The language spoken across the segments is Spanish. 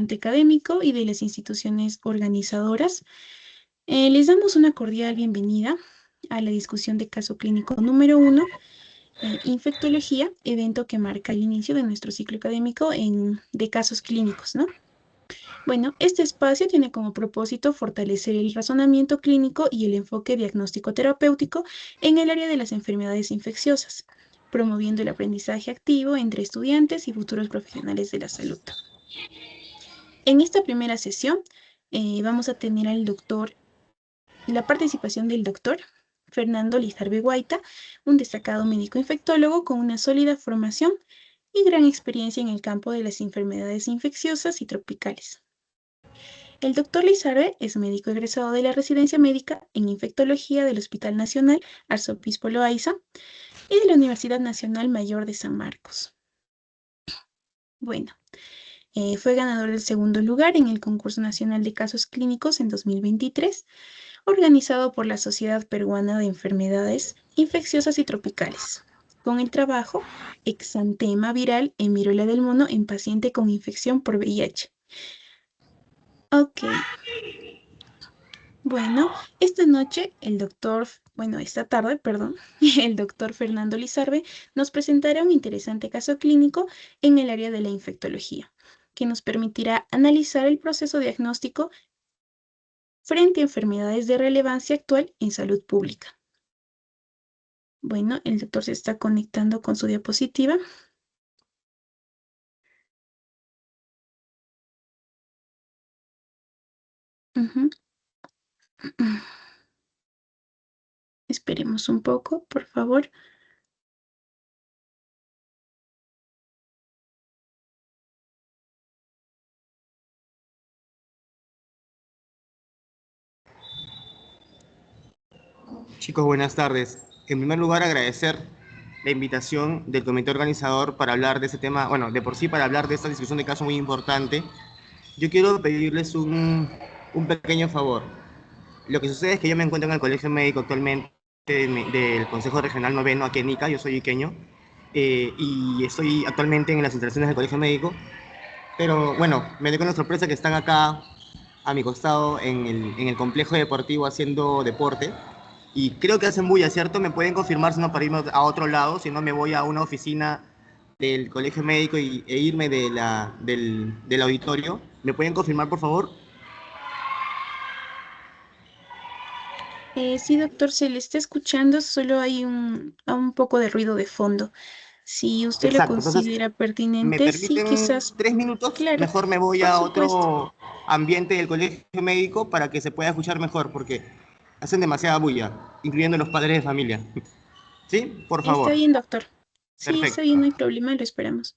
plantel académico y de las instituciones organizadoras. Les damos una cordial bienvenida a la discusión de caso clínico número 1, infectología, evento que marca el inicio de nuestro ciclo académico de casos clínicos, ¿no? Bueno, este espacio tiene como propósito fortalecer el razonamiento clínico y el enfoque diagnóstico terapéutico en el área de las enfermedades infecciosas, promoviendo el aprendizaje activo entre estudiantes y futuros profesionales de la salud. En esta primera sesión vamos a tener la participación del doctor Fernando Lizarbe Guaita, un destacado médico infectólogo con una sólida formación y gran experiencia en el campo de las enfermedades infecciosas y tropicales. El doctor Lizarbe es médico egresado de la Residencia Médica en Infectología del Hospital Nacional Arzobispo Loaiza y de la Universidad Nacional Mayor de San Marcos. Bueno, fue ganador del segundo lugar en el Concurso Nacional de Casos Clínicos en 2023, organizado por la Sociedad Peruana de Enfermedades Infecciosas y Tropicales, con el trabajo Exantema viral en viruela del mono en paciente con infección por VIH. Ok. Bueno, esta tarde, perdón, el doctor Fernando Lizarbe nos presentará un interesante caso clínico en el área de la infectología, que nos permitirá analizar el proceso diagnóstico frente a enfermedades de relevancia actual en salud pública. Bueno, el doctor se está conectando con su diapositiva. Ujú. Esperemos un poco, por favor. Chicos, buenas tardes. En primer lugar, agradecer la invitación del comité organizador para hablar de este tema, bueno, de por sí para hablar de esta discusión de caso muy importante. Yo quiero pedirles un pequeño favor. Lo que sucede es que yo me encuentro en el Colegio Médico actualmente del Consejo Regional Noveno aquí en Ica, yo soy iqueño, y estoy actualmente en las instalaciones del Colegio Médico, pero bueno, me doy con la sorpresa que están acá a mi costado en el complejo deportivo haciendo deporte. Y creo que hacen bulla, ¿cierto? ¿Me pueden confirmar si no para irme a otro lado? Si no, me voy a una oficina del colegio médico e irme del auditorio. ¿Me pueden confirmar, por favor? Sí, doctor, se le está escuchando, solo hay un poco de ruido de fondo. Si usted lo Exacto. Entonces, considera ¿me pertinente, sí, permiten quizás, 3 minutos? claro, Mejor me voy por a supuesto. otro ambiente del colegio médico para que se pueda escuchar mejor, porque hacen demasiada bulla, incluyendo los padres de familia. ¿Sí? Por Está favor. bien, doctor. Sí, está bien, Perfecto. no hay problema, lo esperamos.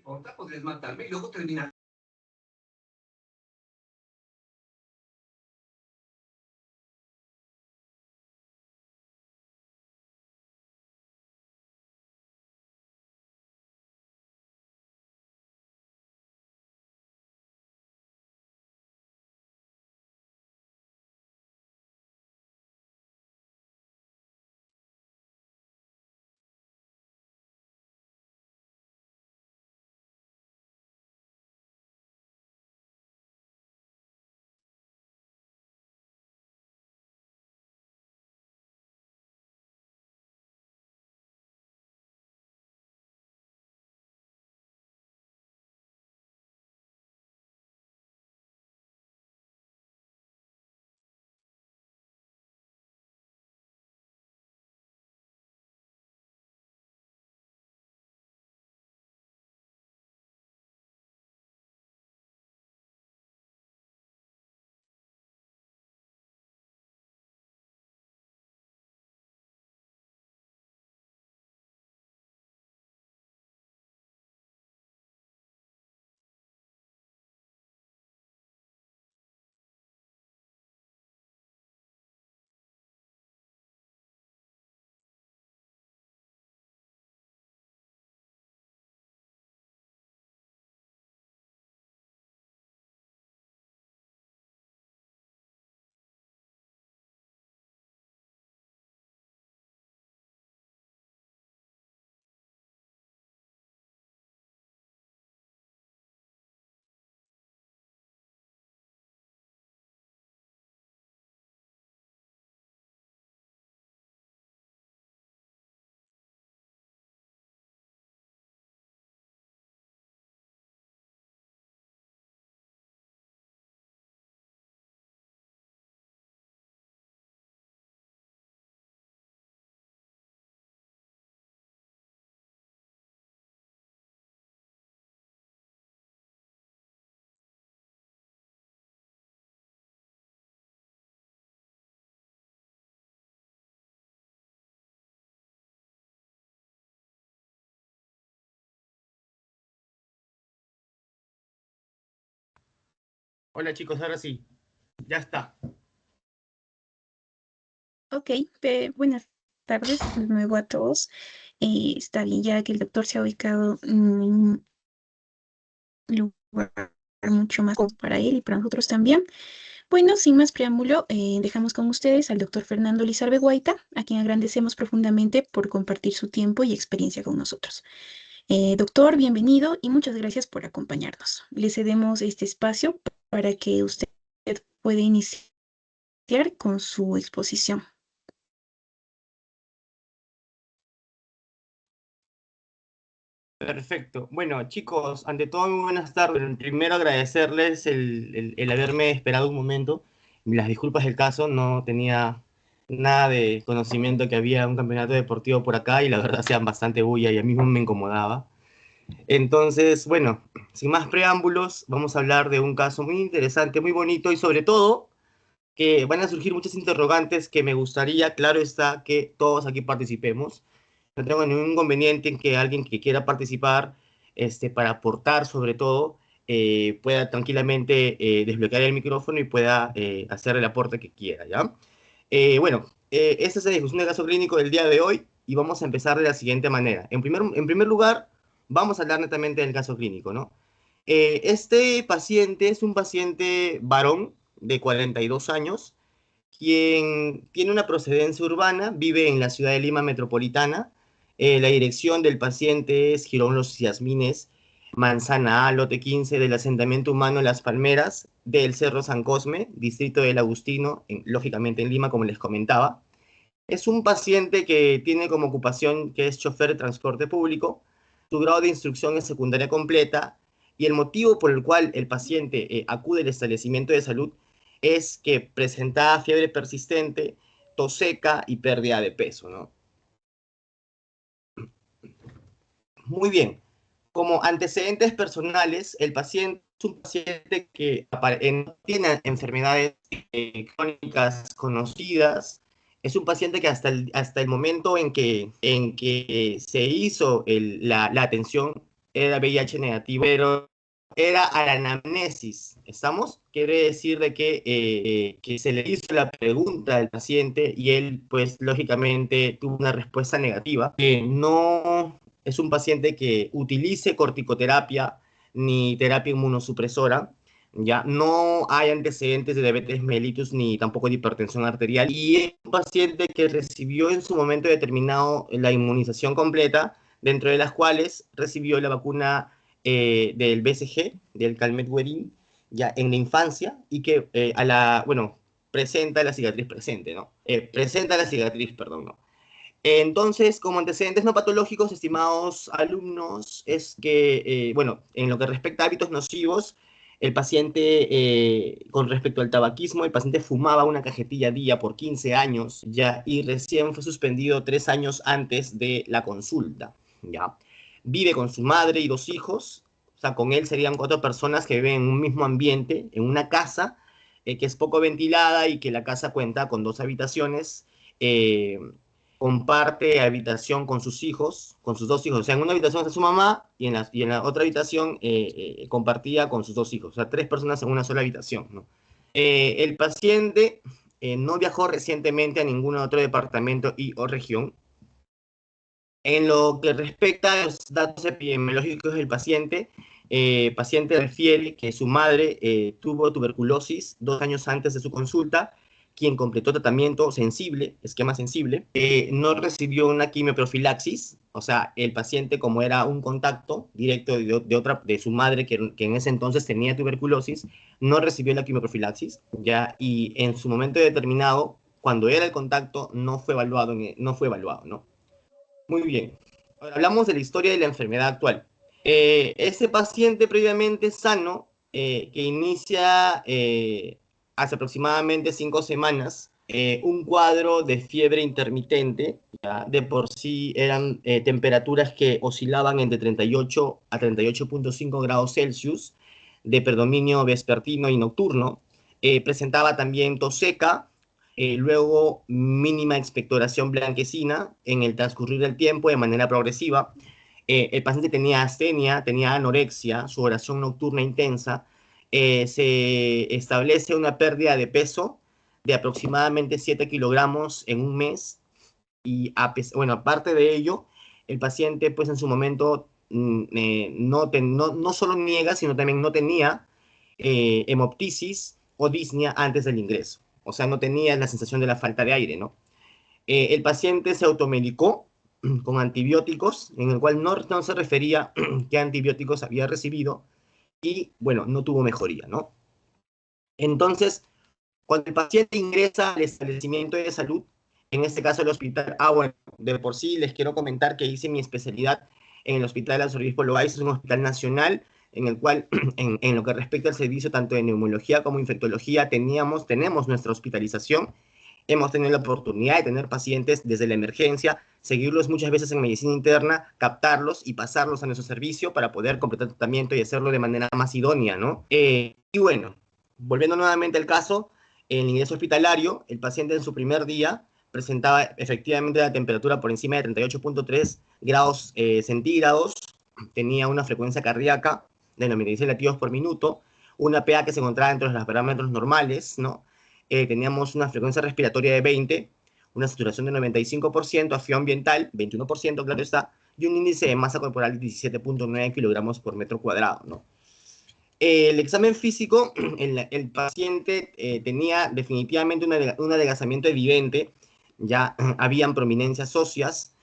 importa, podrías matarme y luego terminar. Hola chicos, ahora sí, ya está. Ok, buenas tardes de nuevo a todos. Está bien ya que el doctor se ha ubicado en un lugar mucho más cómodo para él y para nosotros también. Bueno, sin más preámbulo, dejamos con ustedes al doctor Fernando Lizarbe Guaita, a quien agradecemos profundamente por compartir su tiempo y experiencia con nosotros. Doctor, bienvenido y muchas gracias por acompañarnos. Le cedemos este espacio para que usted pueda iniciar con su exposición. Perfecto. Bueno, chicos, ante todo, muy buenas tardes. Primero agradecerles el haberme esperado un momento. Las disculpas del caso, no tenía nada de conocimiento que había un campeonato deportivo por acá y la verdad sean bastante bulla y a mí mismo me incomodaba. Entonces, bueno, sin más preámbulos, vamos a hablar de un caso muy interesante, muy bonito y sobre todo que van a surgir muchas interrogantes que me gustaría, claro está, que todos aquí participemos. No tengo ningún inconveniente en que alguien que quiera participar, para aportar sobre todo, pueda tranquilamente desbloquear el micrófono y pueda hacer el aporte que quiera, ¿ya? Bueno, esta es la discusión del caso clínico del día de hoy y vamos a empezar de la siguiente manera. En primer lugar, vamos a hablar netamente del caso clínico, ¿no? Este paciente es un paciente varón de 42 años, quien tiene una procedencia urbana, vive en la ciudad de Lima metropolitana. La dirección del paciente es Girón Los Yasmines, Manzana A, lote 15 del asentamiento humano Las Palmeras, del Cerro San Cosme, distrito del Agustino, lógicamente en Lima, como les comentaba. Es un paciente que tiene como ocupación que es chofer de transporte público. Su grado de instrucción es secundaria completa y el motivo por el cual el paciente acude al establecimiento de salud es que presentaba fiebre persistente, tos seca y pérdida de peso, ¿no? Muy bien. Como antecedentes personales, el paciente es un paciente que no tiene enfermedades crónicas conocidas. Es un paciente que hasta el momento en que se hizo la atención era VIH negativo, pero era a la anamnesis, ¿estamos? Quiere decir de que se le hizo la pregunta al paciente y él, pues, lógicamente tuvo una respuesta negativa. No es un paciente que utilice corticoterapia ni terapia inmunosupresora, ya no hay antecedentes de diabetes mellitus ni tampoco de hipertensión arterial, y es un paciente que recibió en su momento determinado la inmunización completa, dentro de las cuales recibió la vacuna del BCG, del Calmet-Guerin, ya en la infancia, y que bueno, presenta la cicatriz presente, ¿no? Presenta la cicatriz, perdón, ¿no? Entonces, como antecedentes no patológicos, estimados alumnos, es que, bueno, en lo que respecta a hábitos nocivos, el paciente, con respecto al tabaquismo, el paciente fumaba una cajetilla a día por 15 años, ya, y recién fue suspendido 3 años antes de la consulta, ya. Vive con su madre y 2 hijos, o sea, con él serían 4 personas que viven en un mismo ambiente, en una casa, que es poco ventilada y que la casa cuenta con 2 habitaciones, eh, comparte habitación con sus hijos, con sus 2 hijos. O sea, en una habitación está su mamá y en la otra habitación compartía con sus 2 hijos. O sea, 3 personas en una sola habitación, ¿no? El paciente no viajó recientemente a ningún otro departamento y o región. En lo que respecta a los datos epidemiológicos del paciente refiere que su madre tuvo tuberculosis 2 años antes de su consulta, quien completó tratamiento sensible, esquema sensible, no recibió una quimioprofilaxis, o sea, el paciente, como era un contacto directo de su madre, que en ese entonces tenía tuberculosis, no recibió la quimioprofilaxis, ya, y en su momento determinado, cuando era el contacto, no fue evaluado, ¿no? Muy bien. Ahora hablamos de la historia de la enfermedad actual. Este paciente previamente sano, que inicia hace aproximadamente 5 semanas, un cuadro de fiebre intermitente, ¿ya? De por sí eran temperaturas que oscilaban entre 38 a 38,5 grados Celsius, de predominio vespertino y nocturno. Presentaba también tos seca, luego mínima expectoración blanquecina en el transcurrir del tiempo de manera progresiva. El paciente tenía astenia, tenía anorexia, sudoración nocturna intensa. Se establece una pérdida de peso de aproximadamente 7 kilogramos en un mes. Y bueno, aparte de ello, el paciente pues en su momento no solo niega, sino también no tenía hemoptisis o disnea antes del ingreso. O sea, no tenía la sensación de la falta de aire, ¿no? El paciente se automedicó con antibióticos, en el cual no se refería qué antibióticos había recibido, y bueno, no tuvo mejoría, ¿no? Entonces, cuando el paciente ingresa al establecimiento de salud, en este caso el hospital, bueno, de por sí les quiero comentar que hice mi especialidad en el Hospital Arzobispo Loaiza, es un hospital nacional en el cual, en lo que respecta al servicio tanto de neumología como infectología, tenemos nuestra hospitalización. Hemos tenido la oportunidad de tener pacientes desde la emergencia, seguirlos muchas veces en medicina interna, captarlos y pasarlos a nuestro servicio para poder completar el tratamiento y hacerlo de manera más idónea, ¿no? Y bueno, volviendo nuevamente al caso, en el ingreso hospitalario, el paciente en su primer día presentaba efectivamente la temperatura por encima de 38,3 grados centígrados, tenía una frecuencia cardíaca de 96 latidos por minuto, una PA que se encontraba dentro de los parámetros normales, ¿no? Teníamos una frecuencia respiratoria de 20, una saturación de 95%, afio ambiental 21%, claro está, y un índice de masa corporal de 17,9 kilogramos por metro cuadrado, ¿no? El examen físico, el paciente tenía definitivamente un adelgazamiento evidente, ya habían prominencias óseas,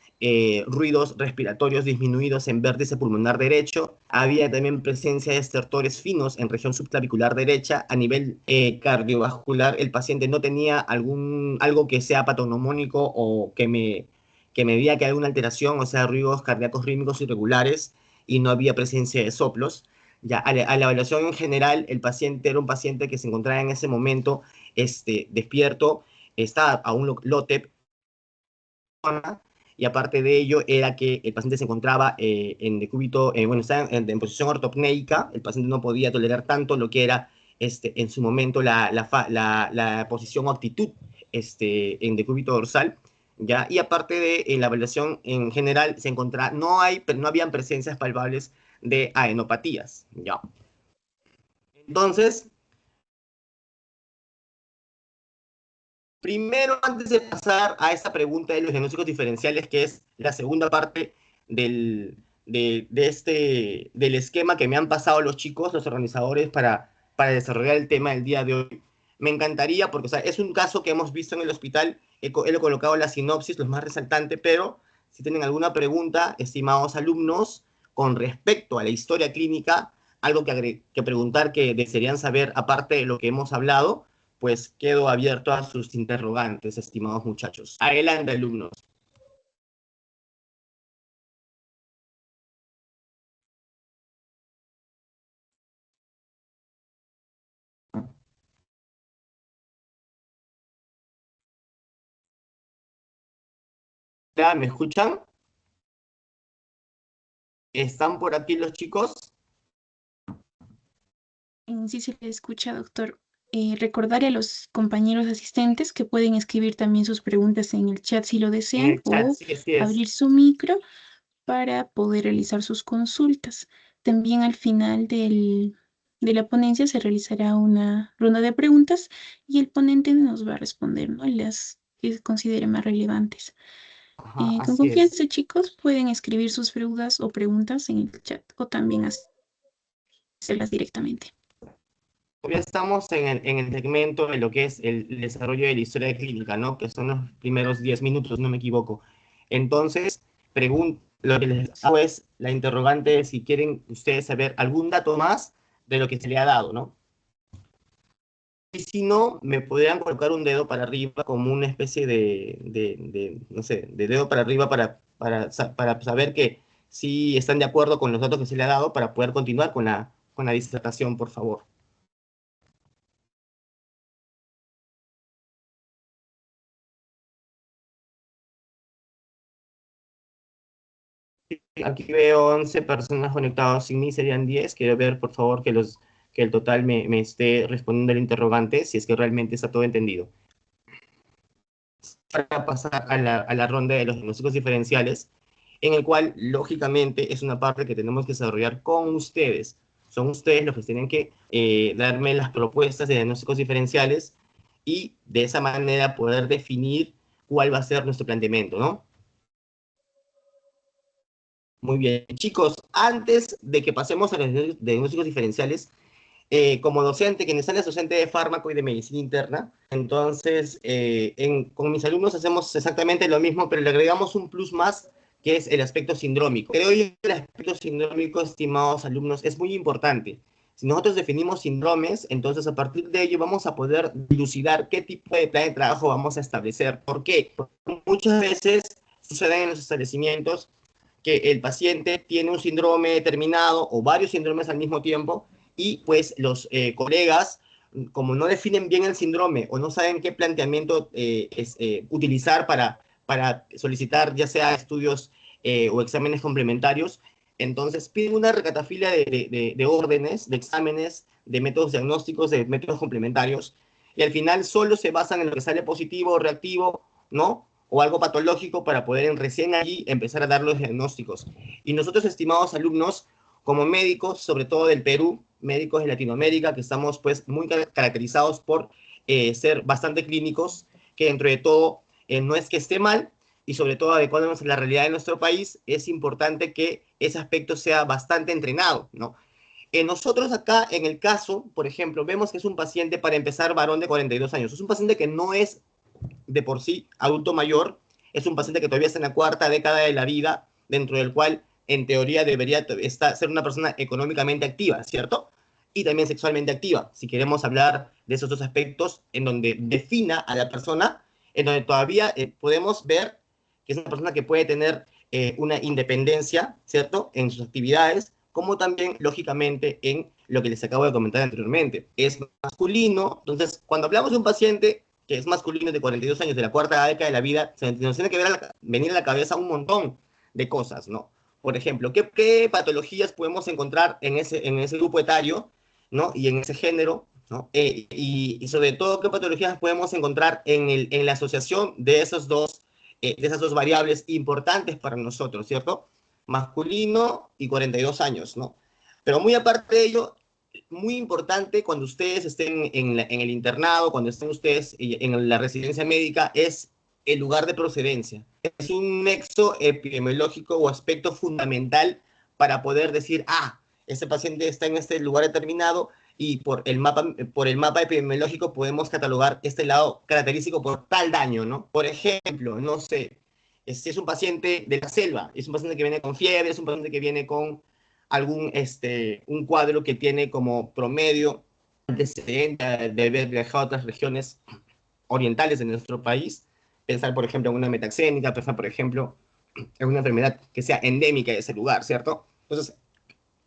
ruidos respiratorios disminuidos en vértice pulmonar derecho, había también presencia de estertores finos en región subclavicular derecha. A nivel cardiovascular, el paciente no tenía algo que sea patognomónico o que me diga que hay alguna alteración, o sea, ruidos cardíacos rítmicos irregulares, y no había presencia de soplos. Ya, a la evaluación en general, el paciente era un paciente que se encontraba en ese momento despierto, estaba a un LOTEP, y aparte de ello era que el paciente se encontraba en decúbito, bueno, estaba en posición ortopneica, el paciente no podía tolerar tanto lo que era en su momento la posición o actitud en decúbito dorsal, ¿ya? Y aparte de la evaluación en general, no habían presencias palpables de adenopatías. Ya. Entonces, primero, antes de pasar a esta pregunta de los diagnósticos diferenciales, que es la segunda parte del esquema que me han pasado los chicos, los organizadores, para desarrollar el tema del día de hoy, me encantaría, porque o sea, es un caso que hemos visto en el hospital, he colocado la sinopsis, lo más resaltante, pero si tienen alguna pregunta, estimados alumnos, con respecto a la historia clínica, algo que preguntar que desearían saber aparte de lo que hemos hablado, pues quedo abierto a sus interrogantes, estimados muchachos. Adelante, alumnos. ¿Ya me escuchan? ¿Están por aquí los chicos? Sí se le escucha, doctor. Recordarle a los compañeros asistentes que pueden escribir también sus preguntas en el chat si lo En desean el chat, o sí, así es. abrir su micro para poder realizar sus consultas. También al final de la ponencia se realizará una ronda de preguntas y el ponente nos va a responder, ¿no? Las que considere más relevantes. Ajá, Con así es. confianza, chicos, pueden escribir sus preguntas o preguntas en el chat o también hacerlas directamente. Ya estamos en el segmento de lo que es el desarrollo de la historia clínica, ¿no? Que son los primeros 10 minutos, no me equivoco. Entonces, lo que les hago es la interrogante de si quieren ustedes saber algún dato más de lo que se le ha dado, ¿no? Y si no, me podrían colocar un dedo para arriba como una especie no sé, de dedo para arriba para saber que sí están de acuerdo con los datos que se le ha dado para poder continuar con la disertación, por favor. Aquí veo 11 personas conectadas, sin mí serían 10. Quiero ver, por favor, que el total me esté respondiendo el interrogante, si es que realmente está todo entendido. Para pasar a la ronda de los diagnósticos diferenciales, en el cual, lógicamente, es una parte que tenemos que desarrollar con ustedes. Son ustedes los que tienen que darme las propuestas de diagnósticos diferenciales y de esa manera poder definir cuál va a ser nuestro planteamiento, ¿no? Muy bien, chicos, antes de que pasemos a los diagnósticos diferenciales, como docente, quien es docente de fármaco y de medicina interna, entonces con mis alumnos hacemos exactamente lo mismo, pero le agregamos un plus más, que es el aspecto sindrómico. Creo yo que el aspecto sindrómico, estimados alumnos, es muy importante. Si nosotros definimos síndromes, entonces a partir de ello vamos a poder dilucidar qué tipo de plan de trabajo vamos a establecer. ¿Por qué? Porque muchas veces sucede en los establecimientos que el paciente tiene un síndrome determinado o varios síndromes al mismo tiempo y pues los colegas, como no definen bien el síndrome o no saben qué planteamiento utilizar para solicitar ya sea estudios o exámenes complementarios, entonces piden una recatafilia de órdenes, de exámenes, de métodos diagnósticos, de métodos complementarios, y al final solo se basan en lo que sale positivo o reactivo, ¿no? O algo patológico para poder recién allí empezar a dar los diagnósticos. Y nosotros, estimados alumnos, como médicos, sobre todo del Perú, médicos de Latinoamérica, que estamos pues muy caracterizados por ser bastante clínicos, que dentro de todo no es que esté mal, y sobre todo adecuándonos a la realidad de nuestro país, es importante que ese aspecto sea bastante entrenado, ¿no? Nosotros acá, en el caso, por ejemplo, vemos que es un paciente, para empezar, varón de 42 años. Es un paciente que no es de por sí adulto mayor, es un paciente que todavía está en la cuarta década de la vida, dentro del cual en teoría debería ser una persona económicamente activa, ¿cierto? Y también sexualmente activa, si queremos hablar de esos dos aspectos en donde defina a la persona, en donde todavía podemos ver que es una persona que puede tener una independencia, ¿cierto?, en sus actividades, como también, lógicamente, en lo que les acabo de comentar anteriormente. Es masculino, entonces, cuando hablamos de un paciente que es masculino de 42 años, de la cuarta década de la vida, se nos tiene que venir a la cabeza un montón de cosas, ¿no? Por ejemplo, ¿qué patologías podemos encontrar en ese grupo etario, ¿no? Y en ese género, ¿no? Y sobre todo, ¿qué patologías podemos encontrar en la asociación de de esas dos variables importantes para nosotros, ¿cierto? Masculino y 42 años, ¿no? Pero muy aparte de ello, muy importante cuando ustedes estén en el internado, cuando estén ustedes en la residencia médica, es el lugar de procedencia. Es un nexo epidemiológico o aspecto fundamental para poder decir, ah, este paciente está en este lugar determinado y por el mapa epidemiológico podemos catalogar este lado característico por tal daño, ¿no? Por ejemplo, no sé, si es un paciente de la selva, es un paciente que viene con fiebre, es un paciente que viene con un cuadro que tiene como promedio antecedente de haber viajado a otras regiones orientales de nuestro país, pensar, por ejemplo, en una metaxémica, pensar, por ejemplo, en una enfermedad que sea endémica de ese lugar, ¿cierto? Entonces,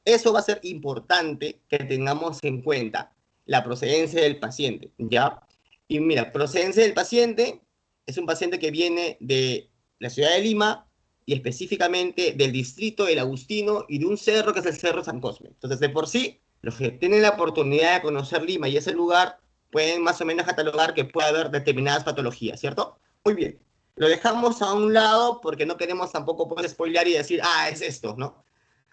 eso va a ser importante que tengamos en cuenta la procedencia del paciente, ¿ya? Y mira, procedencia del paciente es un paciente que viene de la ciudad de Lima y específicamente del distrito del Agustino y de un cerro que es el Cerro San Cosme. Entonces, de por sí, los que tienen la oportunidad de conocer Lima y ese lugar pueden más o menos catalogar que puede haber determinadas patologías, ¿cierto? Muy bien. Lo dejamos a un lado porque no queremos tampoco poder spoilear y decir, ah, es esto, ¿no?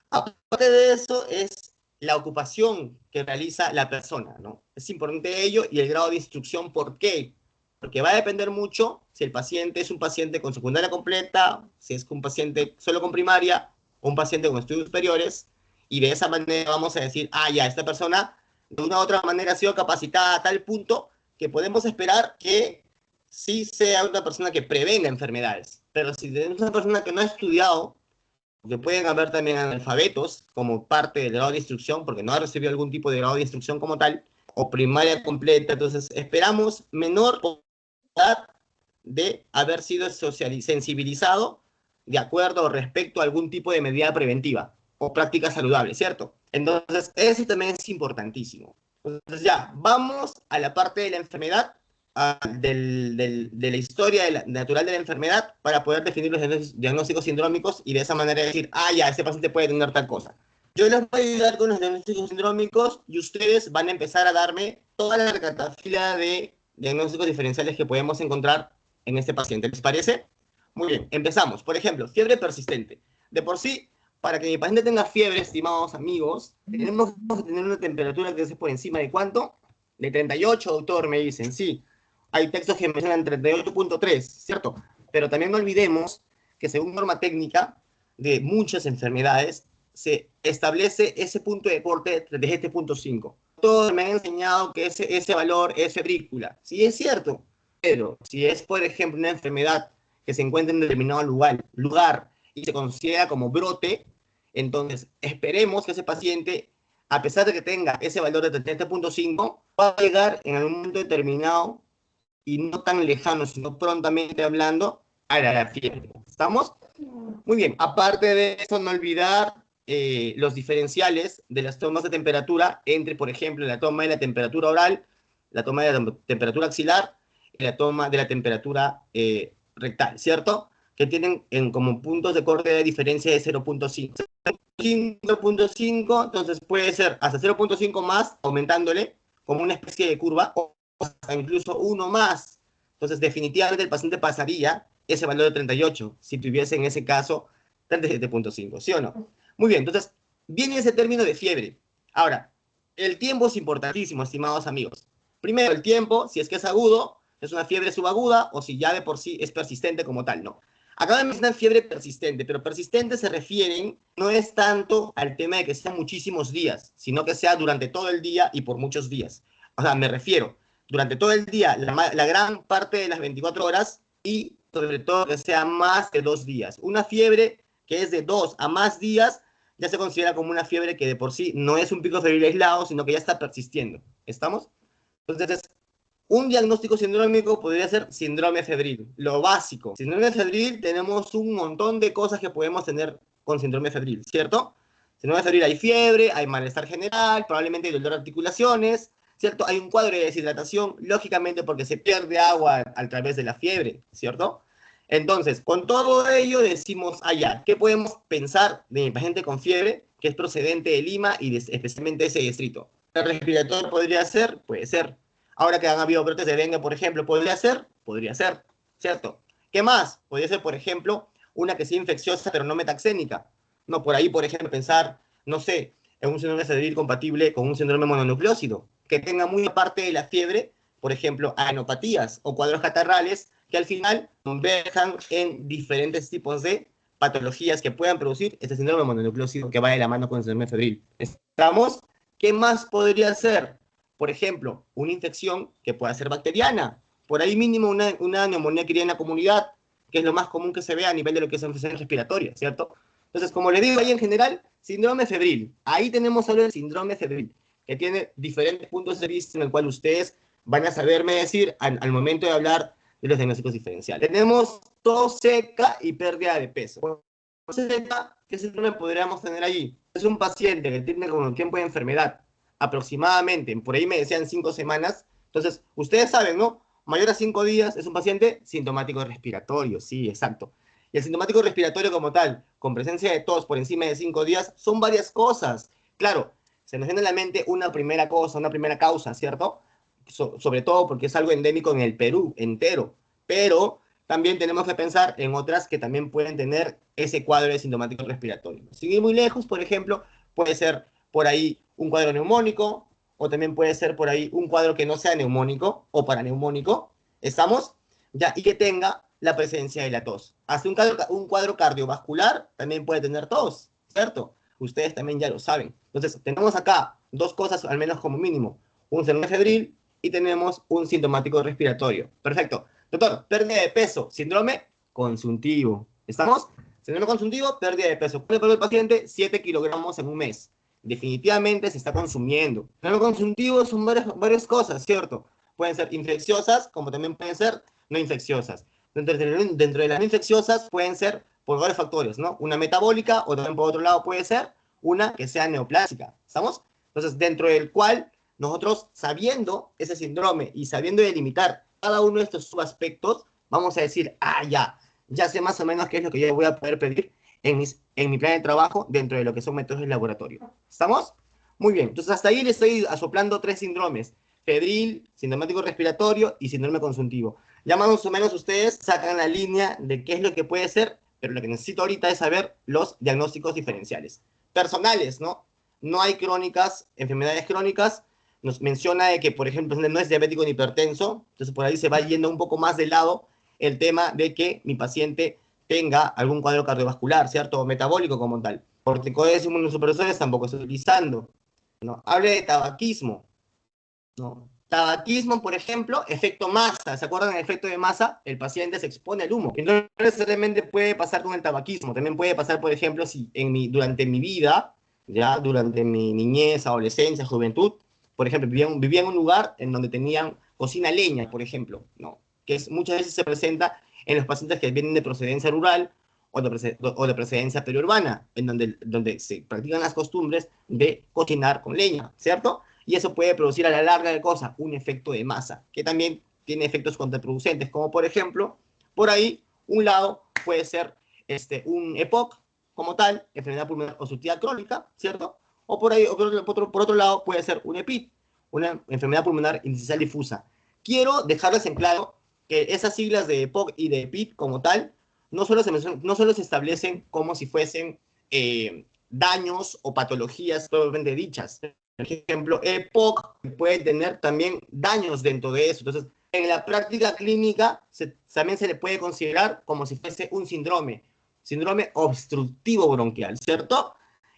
Aparte de eso, es la ocupación que realiza la persona, ¿no? Es importante ello y el grado de instrucción. ¿Por qué? Porque va a depender mucho si el paciente es un paciente con secundaria completa, si es un paciente solo con primaria o un paciente con estudios superiores, y de esa manera vamos a decir, ah, ya, esta persona de una u otra manera ha sido capacitada a tal punto que podemos esperar que sí sea una persona que prevenga enfermedades. Pero si es una persona que no ha estudiado, que pueden haber también analfabetos como parte del grado de instrucción, porque no ha recibido algún tipo de grado de instrucción como tal, o primaria completa, entonces esperamos menor edad de haber sido sensibilizado de acuerdo o respecto a algún tipo de medida preventiva o práctica saludable, ¿cierto? Entonces, eso también es importantísimo. Entonces, ya, vamos a la parte de la enfermedad, de la historia natural de la enfermedad para poder definir los diagnósticos sindrómicos y de esa manera decir, ah, ya, este paciente puede tener tal cosa. Yo les voy a ayudar con los diagnósticos sindrómicos y ustedes van a empezar a darme toda la catafila de diagnósticos diferenciales que podemos encontrar en este paciente. ¿Les parece? Muy bien, empezamos. Por ejemplo, fiebre persistente. De por sí, para que mi paciente tenga fiebre, estimados amigos, tenemos que tener una temperatura que esté por encima de ¿cuánto? De 38, doctor, me dicen. Sí, hay textos que mencionan 38.3, ¿cierto? Pero también no olvidemos que según norma técnica de muchas enfermedades, se establece ese punto de corte desde este punto 5. Todos me han enseñado que ese valor es febrícula. Sí, es cierto, pero si es, por ejemplo, una enfermedad que se encuentra en determinado lugar y se considera como brote, entonces esperemos que ese paciente, a pesar de que tenga ese valor de 37.5, va a llegar en algún momento determinado y no tan lejano, sino prontamente hablando, a la fiebre. ¿Estamos? Muy bien. Aparte de eso, no olvidar los diferenciales de las tomas de temperatura entre, por ejemplo, la toma de la temperatura oral, la toma de la temperatura axilar y la toma de la temperatura rectal, ¿cierto? Que tienen como puntos de corte de diferencia de 0.5. 0.5, entonces puede ser hasta 0.5 más, aumentándole como una especie de curva, o hasta incluso uno más. Entonces, definitivamente el paciente pasaría ese valor de 38 si tuviese en ese caso 37.5, ¿sí o no? Muy bien, entonces, viene ese término de fiebre. Ahora, el tiempo es importantísimo, estimados amigos. Primero, el tiempo, si es que es agudo, es una fiebre subaguda, o si ya de por sí es persistente como tal, ¿no? Acá me mencionan fiebre persistente, pero persistente se refieren, no es tanto al tema de que sean muchísimos días, sino que sea durante todo el día y por muchos días. O sea, me refiero, durante todo el día, la gran parte de las 24 horas y sobre todo que sea más de 2 días. Una fiebre que es de 2 a más días ya se considera como una fiebre que de por sí no es un pico febril aislado, sino que ya está persistiendo. ¿Estamos? Entonces, un diagnóstico sindrómico podría ser síndrome febril, lo básico. Síndrome febril tenemos un montón de cosas que podemos tener con síndrome febril, ¿cierto? Síndrome febril hay fiebre, hay malestar general, probablemente hay dolor de articulaciones, ¿cierto? Hay un cuadro de deshidratación, lógicamente porque se pierde agua a través de la fiebre, ¿cierto? Entonces, con todo ello decimos allá, ¿qué podemos pensar de mi paciente con fiebre que es procedente de Lima y especialmente ese distrito? ¿El respiratorio podría ser? Puede ser. Ahora que han habido brotes de dengue, por ejemplo, ¿podría ser? Podría ser, ¿cierto? ¿Qué más? Podría ser, por ejemplo, una que sea infecciosa pero no metaxénica. No, por ahí, por ejemplo, pensar, no sé, en un síndrome febril compatible con un síndrome mononucleósido, que tenga muy aparte de la fiebre, por ejemplo, anopatías o cuadros catarrales, que al final converjan en diferentes tipos de patologías que puedan producir este síndrome mononucleósido que va de la mano con el síndrome febril. ¿Estamos? ¿Qué más podría ser? Por ejemplo, una infección que pueda ser bacteriana, por ahí mínimo una neumonía que en la comunidad, que es lo más común que se ve a nivel de lo que es infección respiratoria, ¿cierto? Entonces, como les digo ahí en general, síndrome febril. Ahí tenemos solo el síndrome febril, que tiene diferentes puntos de vista en el cual ustedes van a saberme decir al momento de hablar de los diagnósticos diferenciales. Tenemos tos seca y pérdida de peso. Tos seca, ¿qué síndrome podríamos tener allí? Es un paciente que tiene como tiempo de enfermedad aproximadamente, por ahí me decían 5 semanas. Entonces, ustedes saben, ¿no? Mayor a 5 días es un paciente sintomático respiratorio, sí, exacto. Y el sintomático respiratorio como tal, con presencia de tos por encima de 5 días, son varias cosas. Claro, se nos viene a la mente una primera cosa, una primera causa, ¿cierto? Sobre todo porque es algo endémico en el Perú entero. Pero también tenemos que pensar en otras que también pueden tener ese cuadro de sintomático respiratorio. Sin ir muy lejos, por ejemplo, puede ser por ahí un cuadro neumónico, o también puede ser por ahí un cuadro que no sea neumónico o paraneumónico. ¿Estamos? Ya, y que tenga la presencia de la tos. Hasta un cuadro cardiovascular también puede tener tos, ¿cierto? Ustedes también ya lo saben. Entonces, tenemos acá dos cosas, al menos como mínimo. Un síndrome febril y tenemos un sintomático respiratorio. Perfecto. Doctor, pérdida de peso, síndrome consuntivo. ¿Estamos? Síndrome consuntivo, pérdida de peso. ¿Cuál es el paciente? 7 kilogramos en un mes. Definitivamente se está consumiendo. Síndrome consuntivo son varias cosas, ¿cierto? Pueden ser infecciosas, como también pueden ser no infecciosas. Dentro de las no infecciosas pueden ser por varios factores, ¿no? Una metabólica, o también por otro lado puede ser una que sea neoplásica. ¿Estamos? Entonces, dentro del cual nosotros, sabiendo ese síndrome y sabiendo delimitar cada uno de estos subaspectos, vamos a decir, ya sé más o menos qué es lo que yo voy a poder pedir en mi plan de trabajo dentro de lo que son métodos de laboratorio. ¿Estamos? Muy bien. Entonces, hasta ahí le estoy asoplando 3 síndromes: febril, sintomático respiratorio y síndrome consuntivo. Ya más o menos ustedes sacan la línea de qué es lo que puede ser, pero lo que necesito ahorita es saber los diagnósticos diferenciales. Personales, ¿no? No hay crónicas, enfermedades crónicas. Nos menciona de que, por ejemplo, no es diabético ni hipertenso, entonces por ahí se va yendo un poco más de lado el tema de que mi paciente tenga algún cuadro cardiovascular, ¿cierto? O metabólico como tal. Corticoides inmunosupresores tampoco estoy utilizando, ¿no? Hable de tabaquismo, ¿no? Tabaquismo, por ejemplo, efecto masa. ¿Se acuerdan del efecto de masa? El paciente se expone al humo. Y no necesariamente puede pasar con el tabaquismo. También puede pasar, por ejemplo, si durante mi vida, ya durante mi niñez, adolescencia, juventud, por ejemplo, vivía en un lugar en donde tenían cocina a leña, por ejemplo, ¿no? Muchas veces se presenta en los pacientes que vienen de procedencia rural o de procedencia periurbana, en donde se practican las costumbres de cocinar con leña, ¿cierto? Y eso puede producir a la larga de cosas un efecto de masa, que también tiene efectos contraproducentes, como por ejemplo, por ahí, un lado puede ser un EPOC como tal, enfermedad pulmonar obstructiva crónica, ¿cierto? O por ahí, por otro lado, puede ser un EPID, una enfermedad pulmonar intersticial difusa. Quiero dejarles en claro que esas siglas de EPOC y de EPID como tal, no solo se establecen como si fuesen daños o patologías propiamente dichas. Por ejemplo, EPOC puede tener también daños dentro de eso. Entonces, en la práctica clínica también se le puede considerar como si fuese un síndrome obstructivo bronquial, ¿cierto?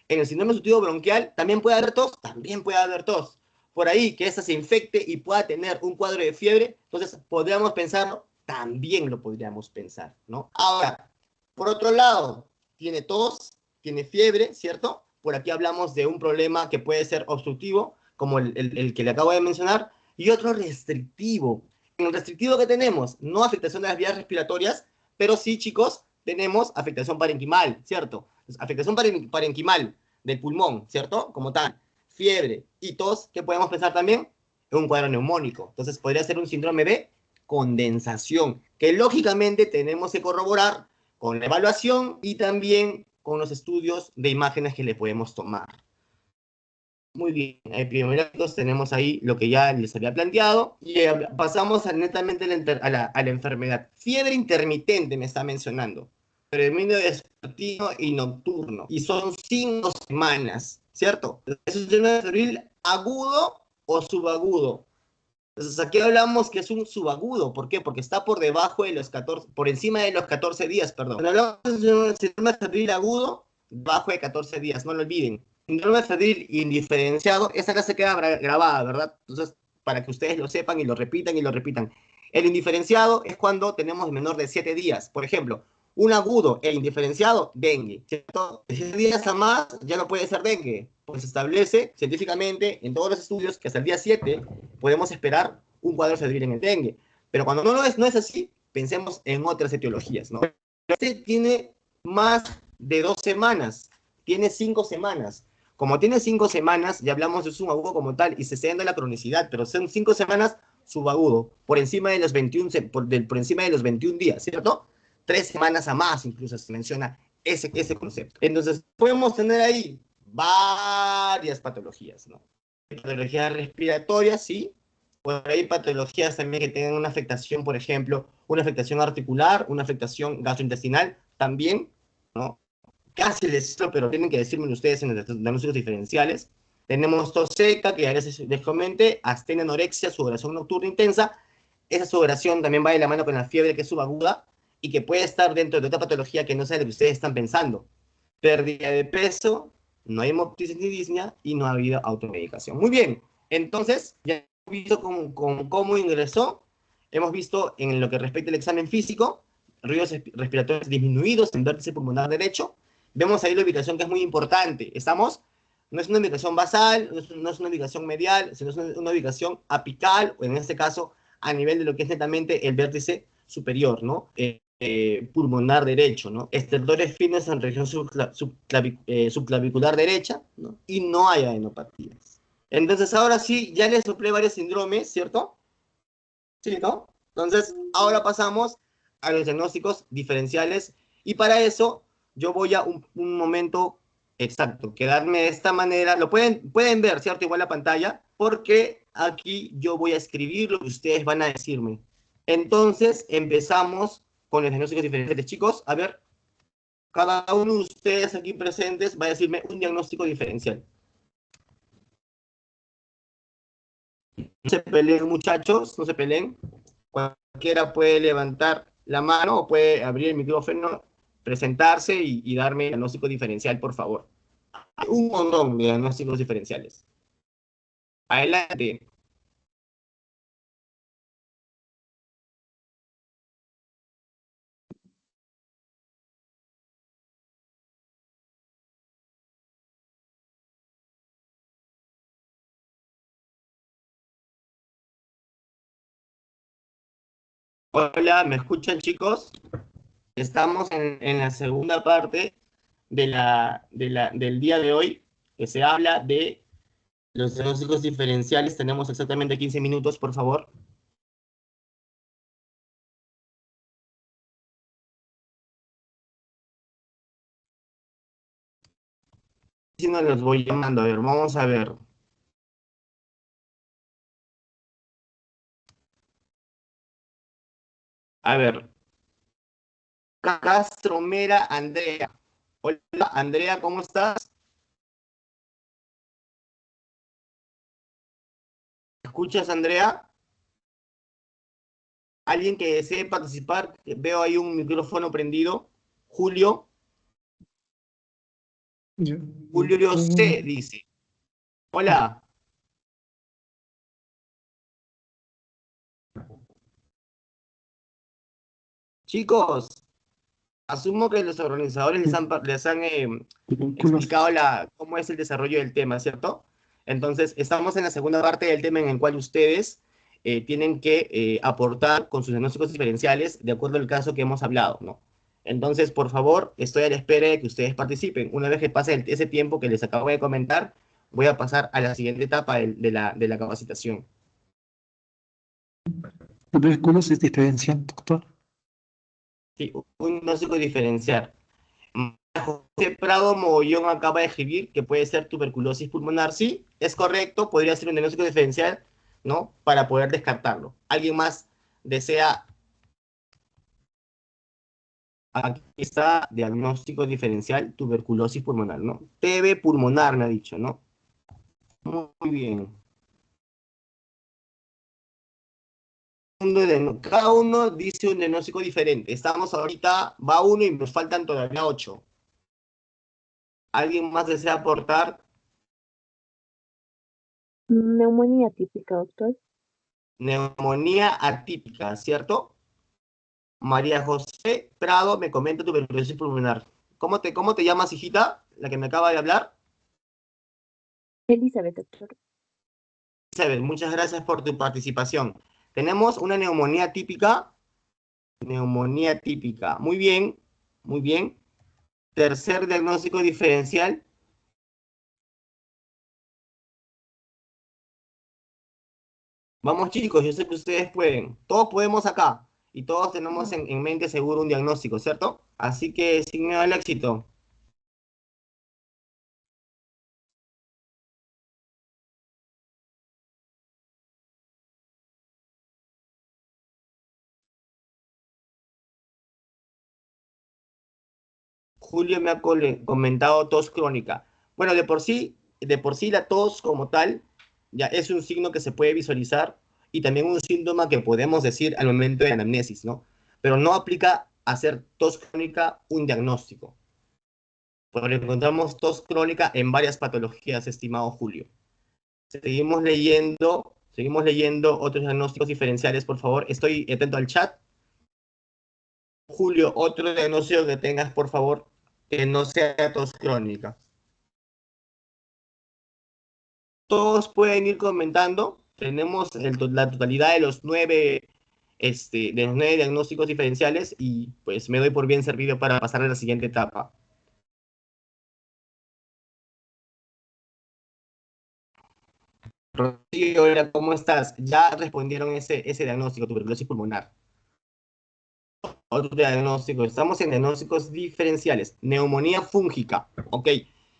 En el síndrome obstructivo bronquial también puede haber tos. Por ahí, que esa se infecte y pueda tener un cuadro de fiebre, entonces podríamos pensarlo, también lo podríamos pensar, ¿no? Ahora, por otro lado, tiene tos, tiene fiebre, ¿cierto? Por aquí hablamos de un problema que puede ser obstructivo, como el que le acabo de mencionar, y otro restrictivo. En el restrictivo que tenemos, no afectación de las vías respiratorias, pero sí, chicos, tenemos afectación parenquimal, ¿cierto? Entonces, afectación parenquimal del pulmón, ¿cierto? Como tal, fiebre y tos, ¿qué podemos pensar también? En un cuadro neumónico. Entonces, podría ser un síndrome de condensación, que lógicamente tenemos que corroborar con la evaluación y también con los estudios de imágenes que le podemos tomar. Muy bien, epidemiológicos tenemos ahí lo que ya les había planteado y pasamos netamente a la enfermedad. Fiebre intermitente me está mencionando, predominio vespertino y nocturno, y son 5 semanas. ¿cierto? ¿Es un síndrome febril agudo o subagudo? Entonces aquí hablamos que es un subagudo. ¿Por qué? Porque está por debajo de los 14, por encima de los 14 días, perdón. Cuando hablamos de un síndrome febril agudo, bajo de 14 días, no lo olviden. Síndrome febril indiferenciado, esa clase queda grabada, ¿verdad? Entonces, para que ustedes lo sepan y lo repitan y lo repitan. El indiferenciado es cuando tenemos menor de 7 días. Por ejemplo, un agudo e indiferenciado, dengue, ¿cierto? De 7 días a más ya no puede ser dengue, pues se establece científicamente en todos los estudios que hasta el día 7 podemos esperar un cuadro febril en el dengue. Pero cuando no es así, pensemos en otras etiologías, ¿no? Este tiene más de 2 semanas, tiene 5 semanas. Como tiene 5 semanas, ya hablamos de subagudo como tal, y se está dando la cronicidad, pero son 5 semanas subagudo, por encima de los 21, por encima de los 21 días, ¿cierto? 3 semanas a más, incluso se menciona ese concepto. Entonces, podemos tener ahí varias patologías, ¿no? Patologías respiratorias, sí. Por ahí patologías también que tengan una afectación, por ejemplo, una afectación articular, una afectación gastrointestinal, también, ¿no? Casi les digo, pero tienen que decirme ustedes en los diagnósticos diferenciales. Tenemos tos seca, que ya les comenté, astenia, anorexia, sudoración nocturna intensa. Esa sudoración también va de la mano con la fiebre, que es subaguda, y que puede estar dentro de otra patología que no sea lo que ustedes están pensando. Pérdida de peso, no hay hemoptisis ni disnea y no ha habido automedicación. Muy bien, entonces ya hemos visto cómo ingresó, hemos visto en lo que respecta al examen físico, ruidos respiratorios disminuidos en vértice pulmonar derecho. Vemos ahí la ubicación que es muy importante. ¿Estamos? No es una ubicación basal, no es una ubicación medial, sino es una ubicación apical, o en este caso a nivel de lo que es netamente el vértice superior, ¿no? Pulmonar derecho, ¿no? Estertores finos en región subclavicular derecha, ¿no? Y no hay adenopatías. Entonces, ahora sí, ya les soplé varios síndromes, ¿cierto? Sí, ¿no? Entonces, ahora pasamos a los diagnósticos diferenciales y para eso yo voy a un momento exacto, quedarme de esta manera, lo pueden ver, ¿cierto? Igual la pantalla, porque aquí yo voy a escribir lo que ustedes van a decirme. Entonces, empezamos con los diagnósticos diferenciales. Chicos, a ver, cada uno de ustedes aquí presentes va a decirme un diagnóstico diferencial. No se peleen, muchachos, no se peleen. Cualquiera puede levantar la mano o puede abrir el micrófono, presentarse y darme el diagnóstico diferencial, por favor. Hay un montón de diagnósticos diferenciales. Adelante. Hola, ¿me escuchan, chicos? Estamos en la segunda parte del día de hoy, que se habla de los diagnósticos diferenciales. Tenemos exactamente 15 minutos, por favor. Si no los voy llamando, a ver, vamos a ver. A ver, Castromera Andrea. Hola, Andrea, ¿cómo estás? ¿Escuchas, Andrea? ¿Alguien que desee participar? Veo ahí un micrófono prendido. Julio. Julio C. dice. Hola. Chicos, asumo que los organizadores les han explicado cómo es el desarrollo del tema, ¿cierto? Entonces, estamos en la segunda parte del tema en el cual ustedes tienen que aportar con sus diagnósticos diferenciales de acuerdo al caso que hemos hablado, ¿no? Entonces, por favor, estoy a la espera de que ustedes participen. Una vez que pase ese tiempo que les acabo de comentar, voy a pasar a la siguiente etapa de la capacitación. Tuberculosis diferencial, doctor. Sí, un diagnóstico diferencial. José Prado Mogollón acaba de escribir que puede ser tuberculosis pulmonar. Sí, es correcto, podría ser un diagnóstico diferencial, ¿no? Para poder descartarlo. ¿Alguien más desea Aquí está diagnóstico diferencial, tuberculosis pulmonar, ¿no? TB pulmonar, me ha dicho, ¿no? Muy bien. Cada uno dice un diagnóstico diferente. Estamos ahorita, va uno y nos faltan todavía 8. ¿Alguien más desea aportar? Neumonía típica, doctor. Neumonía atípica, ¿cierto? María José Prado me comenta tuberculosis pulmonar. ¿Cómo te llamas, hijita? La que me acaba de hablar. Elizabeth, doctor. Isabel, muchas gracias por tu participación. Tenemos una neumonía típica. Neumonía típica. Muy bien, muy bien. Tercer diagnóstico diferencial. Vamos chicos, yo sé que ustedes pueden. Todos podemos acá. Y todos tenemos en mente seguro un diagnóstico, ¿cierto? Así que sin miedo al éxito. Julio me ha comentado tos crónica. Bueno, de por sí la tos como tal ya es un signo que se puede visualizar y también un síntoma que podemos decir al momento de la anamnesis, ¿no? Pero no aplica hacer tos crónica un diagnóstico. Porque encontramos tos crónica en varias patologías, estimado Julio. Seguimos leyendo otros diagnósticos diferenciales, por favor. Estoy atento al chat. Julio, otro diagnóstico que tengas, por favor, que no sea tos crónica. Todos pueden ir comentando. Tenemos la totalidad de los 9, de los 9 diagnósticos diferenciales y pues me doy por bien servido para pasar a la siguiente etapa. Rocío, hola, ¿cómo estás? Ya respondieron ese diagnóstico, tuberculosis pulmonar. Otro diagnóstico, estamos en diagnósticos diferenciales. Neumonía fúngica, ok.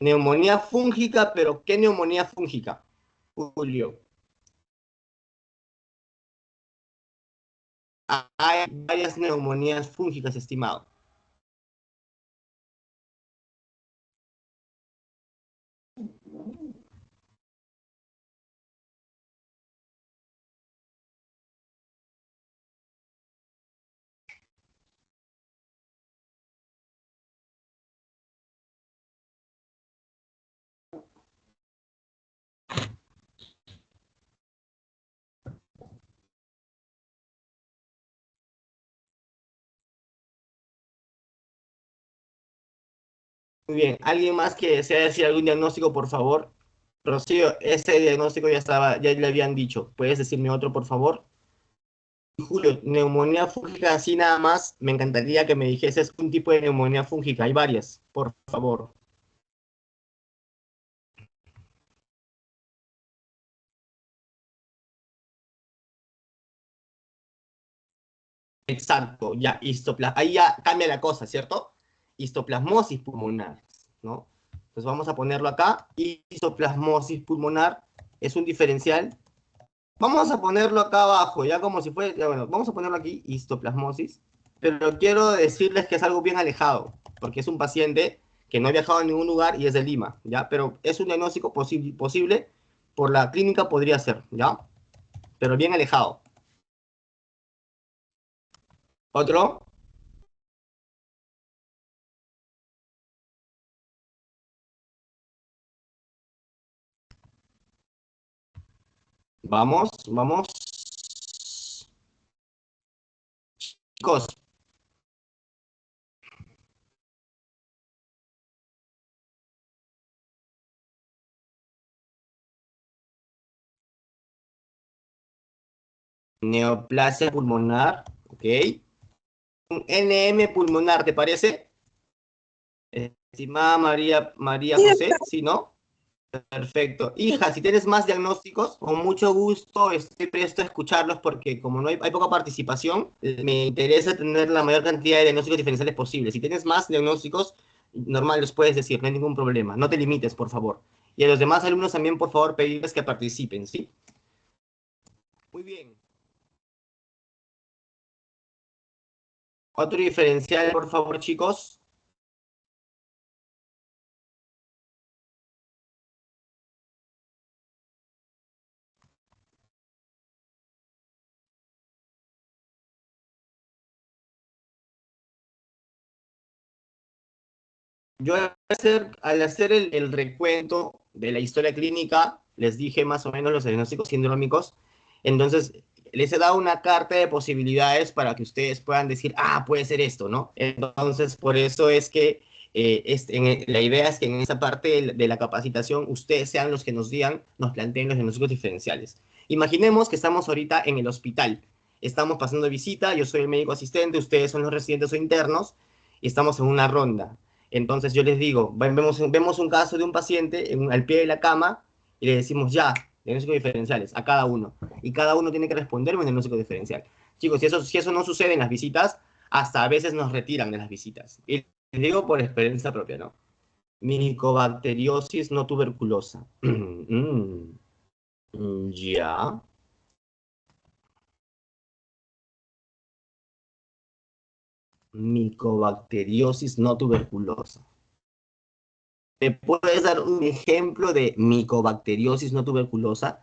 Neumonía fúngica, pero ¿qué neumonía fúngica? Julio. Hay varias neumonías fúngicas, estimado. Muy bien, ¿alguien más que desea decir algún diagnóstico, por favor? Rocío, ese diagnóstico ya estaba, ya le habían dicho. ¿Puedes decirme otro, por favor? Julio, neumonía fúngica, así nada más. Me encantaría que me dijeses un tipo de neumonía fúngica. Hay varias, por favor. Exacto, ya, ahí ya cambia la cosa, ¿cierto? Histoplasmosis pulmonar, ¿no? Entonces vamos a ponerlo acá. Histoplasmosis pulmonar es un diferencial. Vamos a ponerlo acá abajo, ya como si fuera, ya bueno, vamos a ponerlo aquí, histoplasmosis, pero quiero decirles que es algo bien alejado, porque es un paciente que no ha viajado a ningún lugar y es de Lima, ¿ya? Pero es un diagnóstico posible, por la clínica podría ser, ¿ya? Pero bien alejado. ¿Otro? Vamos, vamos. Chicos, neoplasia pulmonar, ¿ok? Un NM pulmonar, ¿te parece? Estimada María José, ¿sí, no? Perfecto. Hija, si tienes más diagnósticos, con mucho gusto estoy presto a escucharlos porque como no hay poca participación, me interesa tener la mayor cantidad de diagnósticos diferenciales posible. Si tienes más diagnósticos, normal los puedes decir, no hay ningún problema. No te limites, por favor. Y a los demás alumnos también, por favor, pedirles que participen, ¿sí? Muy bien. Otro diferencial, por favor, chicos. Yo al hacer el recuento de la historia clínica, les dije más o menos los diagnósticos sindrómicos, entonces les he dado una carta de posibilidades para que ustedes puedan decir, ah, puede ser esto, ¿no? Entonces, por eso es que la idea es que en esa parte de la capacitación ustedes sean los que nos digan, nos planteen los diagnósticos diferenciales. Imaginemos que estamos ahorita en el hospital, estamos pasando visita, yo soy el médico asistente, ustedes son los residentes o internos, y estamos en una ronda. Entonces yo les digo, vemos un caso de un paciente al pie de la cama y le decimos ya, diagnósticos diferenciales a cada uno. Y cada uno tiene que responderme un diagnóstico diferencial. Chicos, si eso no sucede en las visitas, hasta a veces nos retiran de las visitas. Y les digo por experiencia propia, ¿no? Micobacteriosis no tuberculosa. Ya. Micobacteriosis no tuberculosa. ¿Me puedes dar un ejemplo de micobacteriosis no tuberculosa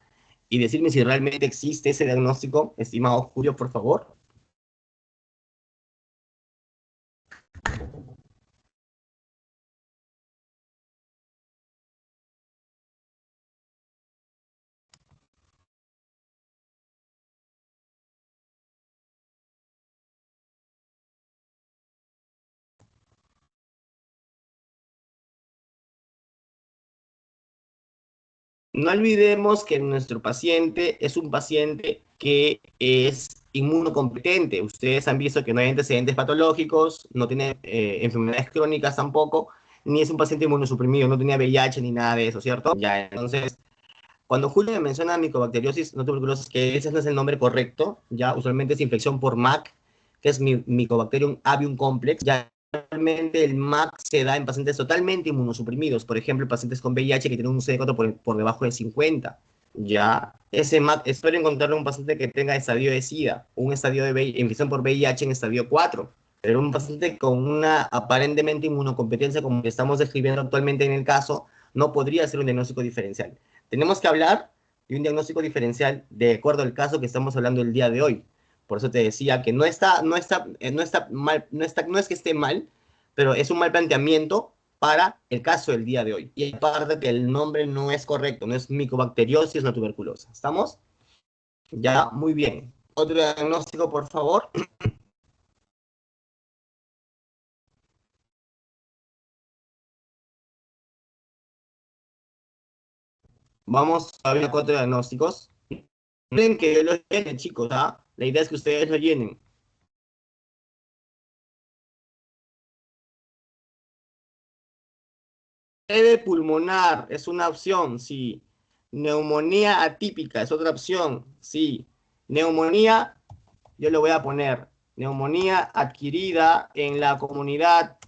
y decirme si realmente existe ese diagnóstico, estimado Julio, por favor? No olvidemos que nuestro paciente es un paciente que es inmunocompetente. Ustedes han visto que no hay antecedentes patológicos, no tiene enfermedades crónicas tampoco, ni es un paciente inmunosuprimido, no tenía VIH ni nada de eso, ¿cierto? Ya, entonces, cuando Julio me menciona micobacteriosis no tuberculosis, que ese no es el nombre correcto, ya usualmente es infección por MAC, que es Mycobacterium avium complex, ya realmente el MAC se da en pacientes totalmente inmunosuprimidos, por ejemplo, pacientes con VIH que tienen un CD4 por debajo de 50. Ya, ese MAC, espero encontrarle un paciente que tenga estadio de SIDA, un estadio de infección por VIH en estadio 4, pero un paciente con una aparentemente inmunocompetencia como estamos describiendo actualmente en el caso, no podría ser un diagnóstico diferencial. Tenemos que hablar de un diagnóstico diferencial de acuerdo al caso que estamos hablando el día de hoy. Por eso te decía que no está mal, no es que esté mal, pero es un mal planteamiento para el caso del día de hoy. Y aparte que el nombre no es correcto, no es micobacteriosis, no tuberculosa. ¿Estamos? Ya, muy bien. Otro diagnóstico, por favor. Vamos a ver 4 diagnósticos. Miren que yo los llene, chicos, ¿ah? La idea es que ustedes lo llenen. Leve pulmonar es una opción, sí. Neumonía atípica es otra opción, sí. Neumonía, yo le voy a poner neumonía adquirida en la comunidad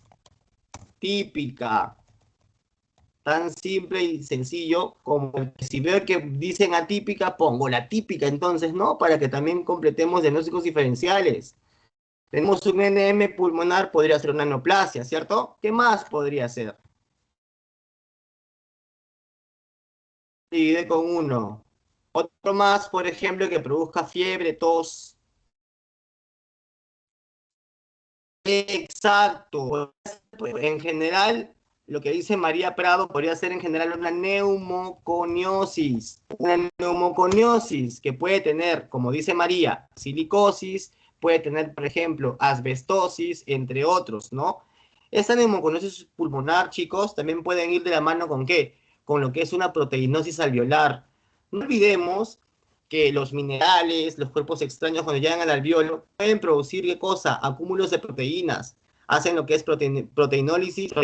típica. Tan simple y sencillo como si veo que dicen atípica, pongo la típica entonces, ¿no? Para que también completemos diagnósticos diferenciales. Tenemos un NM pulmonar, podría ser una neoplasia, ¿cierto? ¿Qué más podría ser? Divide con 1. Otro más, por ejemplo, que produzca fiebre, tos. Exacto. En general, lo que dice María Prado podría ser en general una neumoconiosis. Una neumoconiosis que puede tener, como dice María, silicosis, puede tener, por ejemplo, asbestosis, entre otros, ¿no? Esta neumoconiosis pulmonar, chicos, también pueden ir de la mano con ¿qué? Con lo que es una proteinosis alveolar. No olvidemos que los minerales, los cuerpos extraños cuando llegan al alveolo pueden producir ¿qué cosa? Acúmulos de proteínas. Hacen lo que es proteinosis,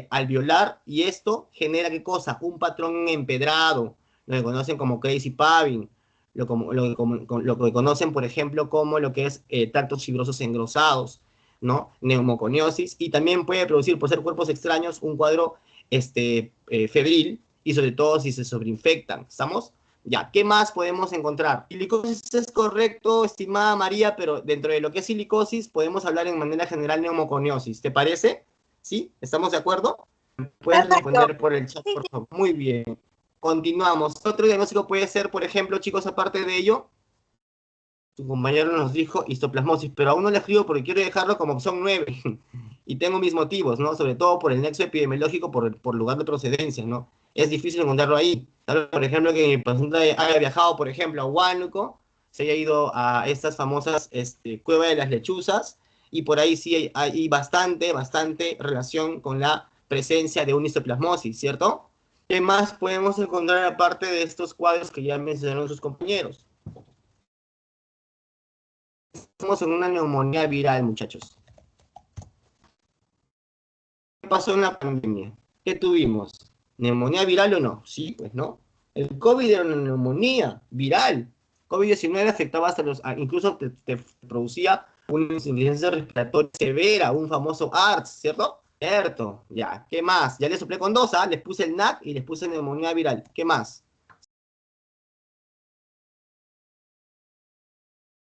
alveolar, y esto genera ¿qué cosa? Un patrón empedrado, lo que conocen como crazy paving, lo que conocen, por ejemplo, como lo que es tractos fibrosos engrosados, ¿no? Neumoconiosis, y también puede producir, por ser cuerpos extraños, un cuadro febril, y sobre todo si se sobreinfectan, ¿estamos? Ya, ¿qué más podemos encontrar? Silicosis es correcto, estimada María, pero dentro de lo que es silicosis podemos hablar en manera general neumoconiosis. ¿Te parece? ¿Sí? ¿Estamos de acuerdo? Puedes Perfecto. responder por el chat, por favor. Muy bien. Continuamos. Otro diagnóstico puede ser, por ejemplo, chicos, aparte de ello, su compañero nos dijo histoplasmosis, pero aún no le escribo porque quiero dejarlo como opción 9. Y tengo mis motivos, ¿no? Sobre todo por el nexo epidemiológico, por lugar de procedencia, ¿no? Es difícil encontrarlo ahí. Tal, por ejemplo, que el paciente haya viajado, por ejemplo, a Huánuco, se haya ido a estas famosas Cueva de las Lechuzas, y por ahí sí hay bastante relación con la presencia de un histoplasmosis, ¿cierto? ¿Qué más podemos encontrar aparte de estos cuadros que ya mencionaron sus compañeros? Estamos en una neumonía viral, muchachos. ¿Qué pasó en la pandemia? ¿Qué tuvimos? ¿Neumonía viral o no? Sí, pues no. El COVID era una neumonía viral. COVID-19 afectaba hasta incluso te producía una insuficiencia respiratoria severa, un famoso ARDS, ¿cierto? Cierto, ya. ¿Qué más? Ya les soplé con dos, ¿ah? Les puse el NAC y les puse neumonía viral. ¿Qué más?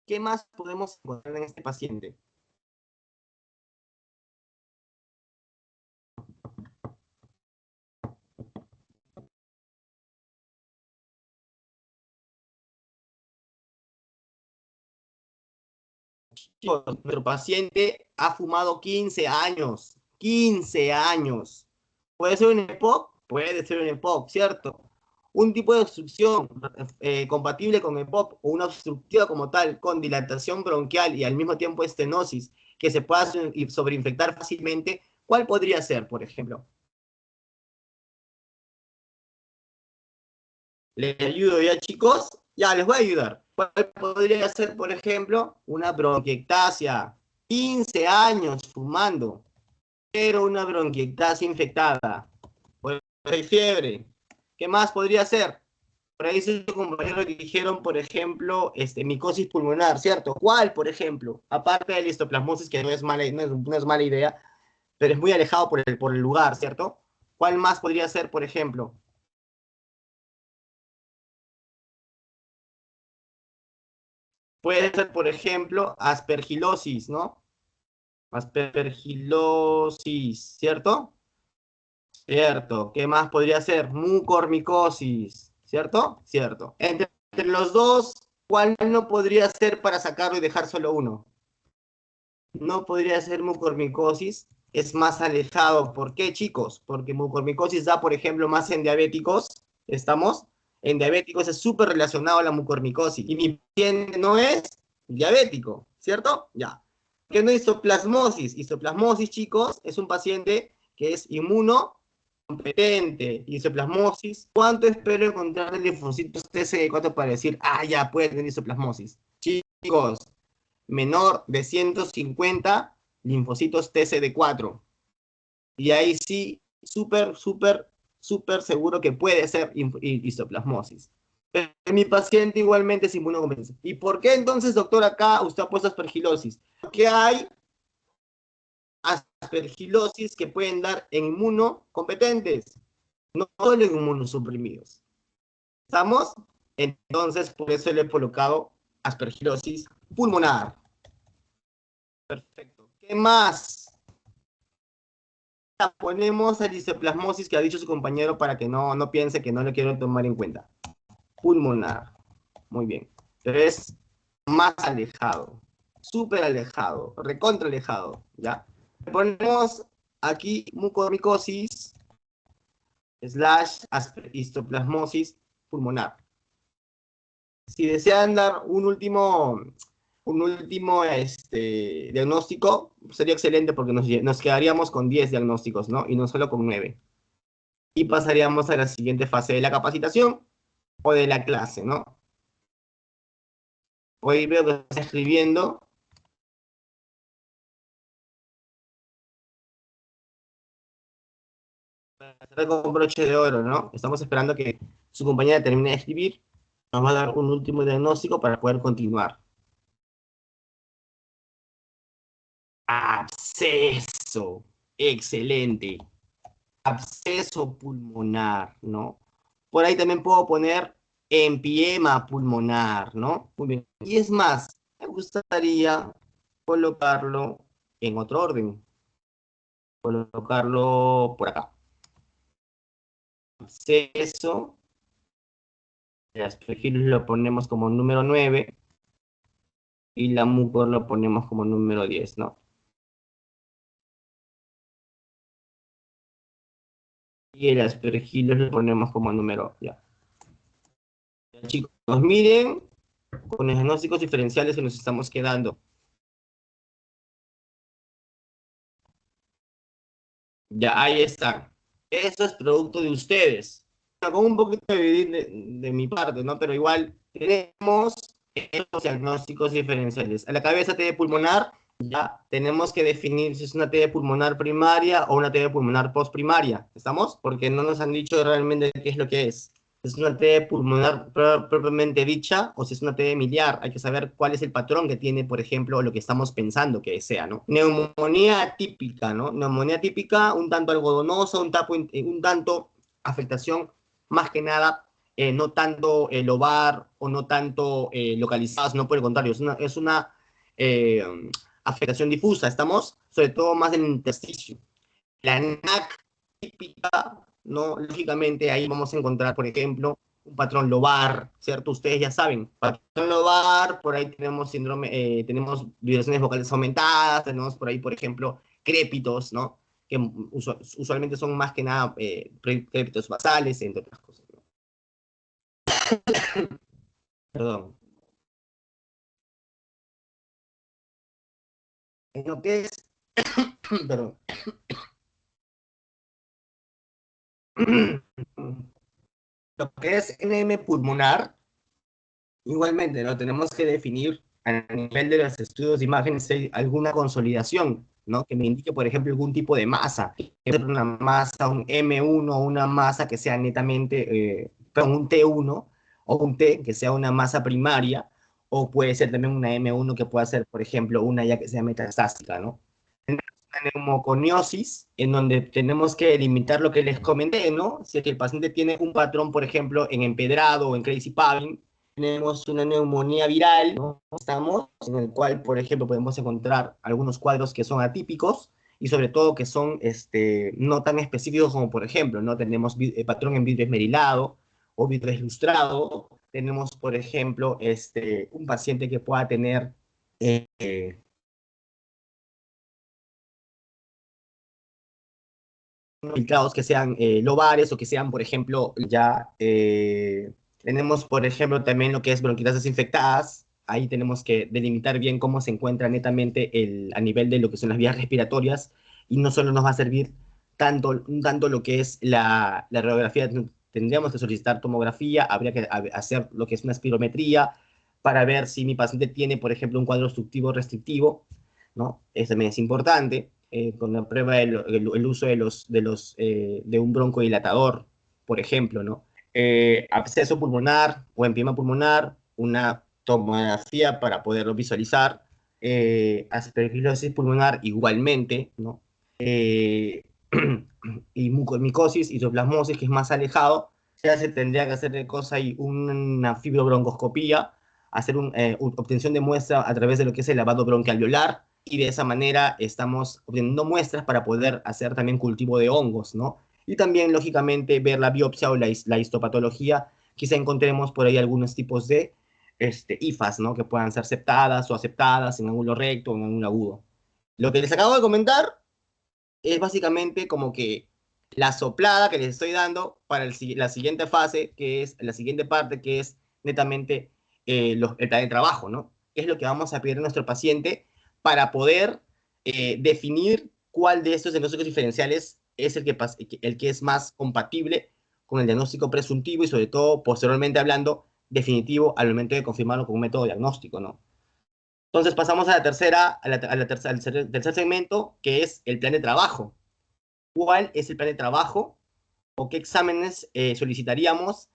¿Qué más podemos encontrar en este paciente? Nuestro paciente ha fumado 15 años. 15 años. ¿Puede ser un EPOC? Puede ser un EPOC, ¿cierto? Un tipo de obstrucción compatible con EPOC o una obstructiva como tal, con dilatación bronquial y al mismo tiempo estenosis, que se pueda sobreinfectar fácilmente, ¿cuál podría ser, por ejemplo? ¿Les ayudo ya, chicos? Ya, les voy a ayudar. ¿Cuál podría ser, por ejemplo, una bronquiectasia? 15 años fumando, pero una bronquiectasia infectada. Por ahí fiebre. ¿Qué más podría ser? Por ahí sus compañeros dijeron, por ejemplo, micosis pulmonar, ¿cierto? ¿Cuál, por ejemplo? Aparte de la histoplasmosis, que no es mala idea, pero es muy alejado por el lugar, ¿cierto? ¿Cuál más podría ser, por ejemplo? Puede ser, por ejemplo, aspergilosis, ¿no? Aspergilosis, ¿cierto? Cierto. ¿Qué más podría ser? Mucormicosis, ¿cierto? Cierto. Entre los dos, ¿cuál no podría ser para sacarlo y dejar solo uno? No podría ser mucormicosis, es más alejado. ¿Por qué, chicos? Porque mucormicosis da, por ejemplo, más en diabéticos. ¿Estamos? En diabéticos es súper relacionado a la mucormicosis. Y mi paciente no es diabético, ¿cierto? Ya. ¿Qué no histoplasmosis? Histoplasmosis, chicos, es un paciente que es inmunocompetente. Histoplasmosis. ¿Cuánto espero encontrar de linfocitos TCD4 para decir, ah, ya puede tener histoplasmosis? Chicos, menor de 150 linfocitos TCD4. Y ahí sí, súper seguro que puede ser histoplasmosis. Pero mi paciente igualmente es inmunocompetente. ¿Y por qué entonces, doctor, acá usted ha puesto aspergilosis? Porque hay aspergilosis que pueden dar en inmunocompetentes, no solo en inmunosuprimidos. ¿Estamos? Entonces, por eso le he colocado aspergilosis pulmonar. Perfecto. ¿Qué más? Ponemos el histoplasmosis que ha dicho su compañero para que no piense que no le quiero tomar en cuenta. Pulmonar. Muy bien. Pero es más alejado. Súper alejado. Recontra alejado. ¿Ya? Ponemos aquí mucormicosis / histoplasmosis pulmonar. Si desean dar un último diagnóstico, sería excelente porque nos quedaríamos con 10 diagnósticos, ¿no? Y no solo con 9. Y pasaríamos a la siguiente fase de la capacitación o de la clase, ¿no? Hoy veo que está escribiendo. Para cerrar con broche de oro, ¿no? Estamos esperando que su compañera termine de escribir. Nos va a dar un último diagnóstico para poder continuar. Absceso. Excelente. Absceso pulmonar, ¿no? Por ahí también puedo poner empiema pulmonar, ¿no? Muy bien. Y es más, me gustaría colocarlo en otro orden. Colocarlo por acá. Eso, el aspergillus lo ponemos como número 9 y la mucor lo ponemos como número 10, ¿no? Y el aspergillus lo ponemos como número, ya. Chicos, miren con los diagnósticos diferenciales que nos estamos quedando. Ya, ahí está. Eso es producto de ustedes. Con un poquito de mi parte, ¿no? Pero igual tenemos los diagnósticos diferenciales. A la cabeza TB pulmonar, ya tenemos que definir si es una TB pulmonar primaria o una TB pulmonar postprimaria. ¿Estamos? Porque no nos han dicho realmente qué es lo que es. ¿Es una TB pulmonar propiamente dicha o si es una TB miliar? Hay que saber cuál es el patrón que tiene, por ejemplo, lo que estamos pensando que sea, ¿no? Neumonía típica, ¿no? Neumonía típica, un tanto algodonosa, un tanto afectación, más que nada, no tanto lobar o no tanto localizadas, no por el contrario, es una eh, afectación difusa, ¿estamos? Sobre todo más en el intersticio. La NAC típica, ¿no? Lógicamente ahí vamos a encontrar, por ejemplo, un patrón lobar, ¿cierto? Ustedes ya saben, patrón lobar, por ahí tenemos síndrome, tenemos vibraciones vocales aumentadas, tenemos por ahí, por ejemplo, crépitos, ¿no? Que usualmente son más que nada crépitos basales, entre otras cosas, ¿no? Perdón. En lo que es, perdón. Lo que es NM pulmonar, igualmente, ¿no? Tenemos que definir a nivel de los estudios de imágenes si hay alguna consolidación, ¿no? Que me indique, por ejemplo, algún tipo de masa. Una masa, un M1, una masa que sea netamente, perdón, un T1 o un T que sea una masa primaria, o puede ser también una M1 que pueda ser, por ejemplo, una ya que sea metastásica, ¿no? Una neumoconiosis, en donde tenemos que limitar lo que les comenté, ¿no? Si es que el paciente tiene un patrón, por ejemplo, en empedrado o en crazy paving, tenemos una neumonía viral, ¿no? Estamos en el cual, por ejemplo, podemos encontrar algunos cuadros que son atípicos y sobre todo que son no tan específicos como, por ejemplo, no tenemos patrón en vidrio esmerilado o vidrio deslustrado. Tenemos, por ejemplo, un paciente que pueda tener filtrados que sean lobares o que sean, por ejemplo, ya tenemos, por ejemplo, también lo que es bronquitas infectadas. Ahí tenemos que delimitar bien cómo se encuentra netamente a nivel de lo que son las vías respiratorias y no solo nos va a servir tanto lo que es la radiografía, tendríamos que solicitar tomografía, habría que hacer lo que es una espirometría para ver si mi paciente tiene, por ejemplo, un cuadro obstructivo restrictivo, ¿no? Eso también es importante. Con la prueba el uso de un broncodilatador, por ejemplo, ¿no? Absceso pulmonar o empiema pulmonar, una tomografía para poderlo visualizar, aspergilosis pulmonar igualmente, ¿no? Y mucomicosis, isoplasmosis, que es más alejado, ya se tendría que hacer de cosa ahí una fibrobroncoscopía, hacer obtención de muestra a través de lo que es el lavado bronquialveolar, y de esa manera estamos obteniendo muestras para poder hacer también cultivo de hongos, ¿no? Y también, lógicamente, ver la biopsia o la histopatología, quizá encontremos por ahí algunos tipos de IFAs, ¿no? Que puedan ser aceptadas o aceptadas en ángulo recto o en ángulo agudo. Lo que les acabo de comentar es básicamente como que la soplada que les estoy dando para la siguiente fase, que es la siguiente parte, que es netamente el plan de trabajo, ¿no? ¿Qué es lo que vamos a pedir a nuestro paciente para poder definir cuál de estos diagnósticos diferenciales es el que es más compatible con el diagnóstico presuntivo y sobre todo, posteriormente hablando, definitivo al momento de confirmarlo con un método diagnóstico, ¿no? Entonces pasamos a al tercer segmento, que es el plan de trabajo. ¿Cuál es el plan de trabajo o qué exámenes solicitaríamos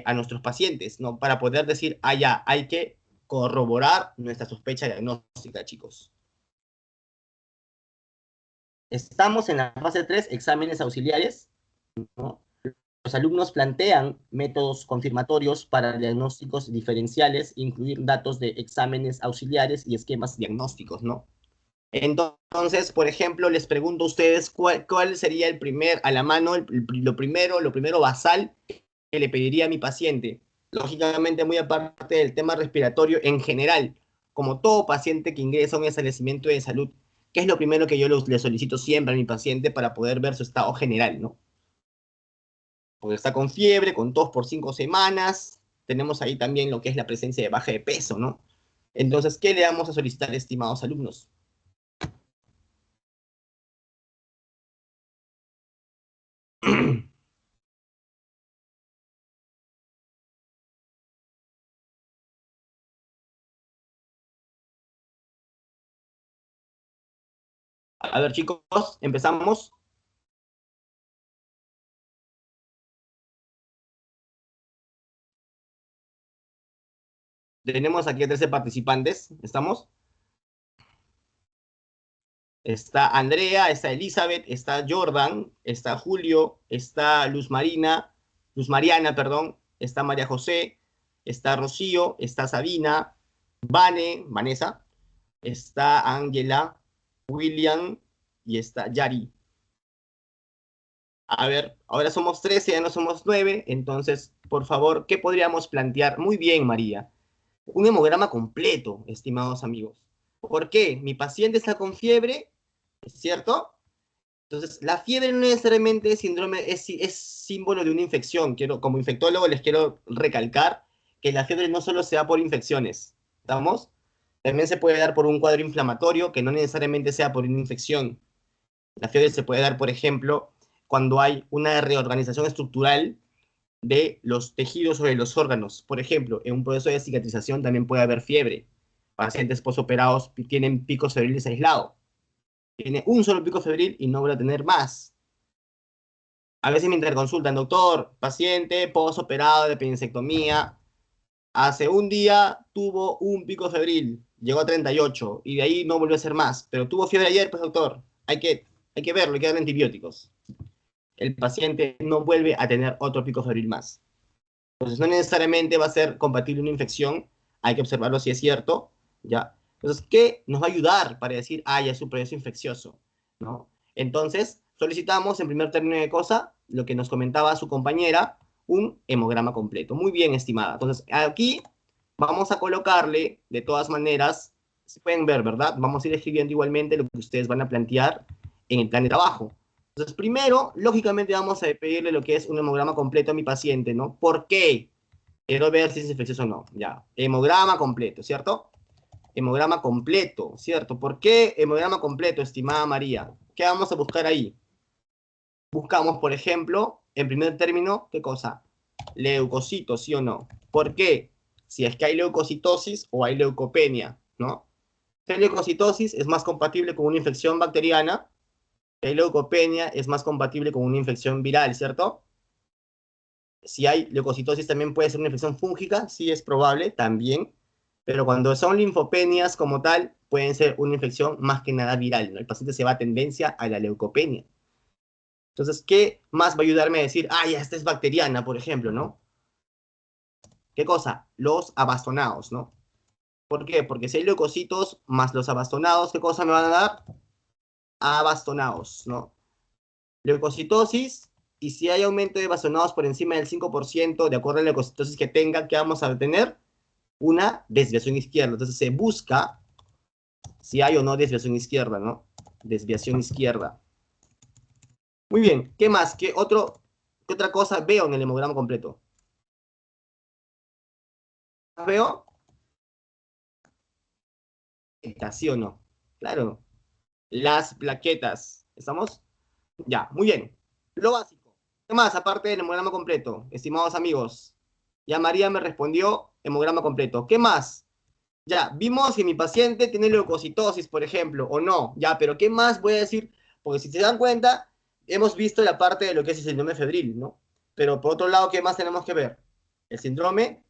a nuestros pacientes, ¿no? Para poder decir, ah, ya, hay que corroborar nuestra sospecha diagnóstica, chicos. Estamos en la fase 3, exámenes auxiliares, ¿no? Los alumnos plantean métodos confirmatorios para diagnósticos diferenciales, incluir datos de exámenes auxiliares y esquemas diagnósticos, ¿no? Entonces, por ejemplo, les pregunto a ustedes cuál sería el primer, a la mano, lo primero basal que le pediría a mi paciente. Lógicamente, muy aparte del tema respiratorio en general, como todo paciente que ingresa a un establecimiento de salud, ¿qué es lo primero que yo le solicito siempre a mi paciente para poder ver su estado general, ¿no? Porque está con fiebre, con tos por 5 semanas, tenemos ahí también lo que es la presencia de baja de peso, ¿no? Entonces, ¿qué le vamos a solicitar, estimados alumnos? A ver, chicos, empezamos. Tenemos aquí a 13 participantes. ¿Estamos? Está Andrea, está Elizabeth, está Jordan, está Julio, está Luz Mariana, perdón, está María José, está Rocío, está Sabina, Vanessa, está Ángela, William y está Yari. A ver, ahora somos 13, ya no somos 9, entonces, por favor, ¿qué podríamos plantear? Muy bien, María. Un hemograma completo, estimados amigos. ¿Por qué? Mi paciente está con fiebre, ¿es cierto? Entonces, la fiebre no necesariamente es síndrome, es símbolo de una infección. Como infectólogo les quiero recalcar que la fiebre no solo se da por infecciones, ¿estamos? También se puede dar por un cuadro inflamatorio que no necesariamente sea por una infección. La fiebre se puede dar, por ejemplo, cuando hay una reorganización estructural de los tejidos o de los órganos. Por ejemplo, en un proceso de cicatrización también puede haber fiebre. Pacientes posoperados tienen picos febriles aislados. Tiene un solo pico febril y no vuelve a tener más. A veces me interconsultan, doctor, paciente posoperado de apendicectomía, hace un día tuvo un pico febril, llegó a 38 y de ahí no volvió a ser más. Pero tuvo fiebre ayer, pues doctor, hay que verlo, hay que darle antibióticos. El paciente no vuelve a tener otro pico febril más. Entonces, no necesariamente va a ser compatible una infección, hay que observarlo si es cierto, ¿ya? Entonces, ¿qué nos va a ayudar para decir, ya es un proceso infeccioso, ¿no? Entonces, solicitamos, en primer término de cosa, lo que nos comentaba su compañera, un hemograma completo. Muy bien, estimada. Entonces, aquí vamos a colocarle, de todas maneras, se pueden ver, ¿verdad? Vamos a ir escribiendo igualmente lo que ustedes van a plantear en el plan de trabajo. Entonces, primero, lógicamente vamos a pedirle lo que es un hemograma completo a mi paciente, ¿no? ¿Por qué? Quiero ver si es infeccioso o no. Ya, hemograma completo, ¿cierto? Hemograma completo, ¿cierto? ¿Por qué hemograma completo, estimada María? ¿Qué vamos a buscar ahí? Buscamos, por ejemplo, en primer término, ¿qué cosa? Leucocitos, ¿sí o no? ¿Por qué? Si es que hay leucocitosis o hay leucopenia, ¿no? Si hay leucocitosis es más compatible con una infección bacteriana, la leucopenia es más compatible con una infección viral, ¿cierto? Si hay leucocitosis también puede ser una infección fúngica, sí es probable, también, pero cuando son linfopenias como tal, pueden ser una infección más que nada viral, ¿no? El paciente se va a tendencia a la leucopenia. Entonces, ¿qué más va a ayudarme a decir, ya, esta es bacteriana, por ejemplo, ¿no? ¿Qué cosa? Los abastonados, ¿no? ¿Por qué? Porque si hay leucocitos más los abastonados, ¿qué cosa me van a dar? Abastonados, ¿no? Leucocitosis, y si hay aumento de bastonados por encima del 5%, de acuerdo a la leucocitosis que tenga, ¿qué vamos a tener? Una desviación izquierda. Entonces se busca si hay o no desviación izquierda, ¿no? Desviación izquierda. Muy bien, ¿qué más? ¿Qué otra cosa veo en el hemograma completo? ¿Veo? ¿Sí o no? Claro. Las plaquetas. ¿Estamos? Ya, muy bien. Lo básico. ¿Qué más aparte del hemograma completo? Estimados amigos. Ya María me respondió hemograma completo. ¿Qué más? Ya, vimos si mi paciente tiene leucocitosis, por ejemplo, o no. Ya, pero ¿qué más voy a decir? Porque si se dan cuenta, hemos visto la parte de lo que es el síndrome febril, ¿no? Pero por otro lado, ¿qué más tenemos que ver? El síndrome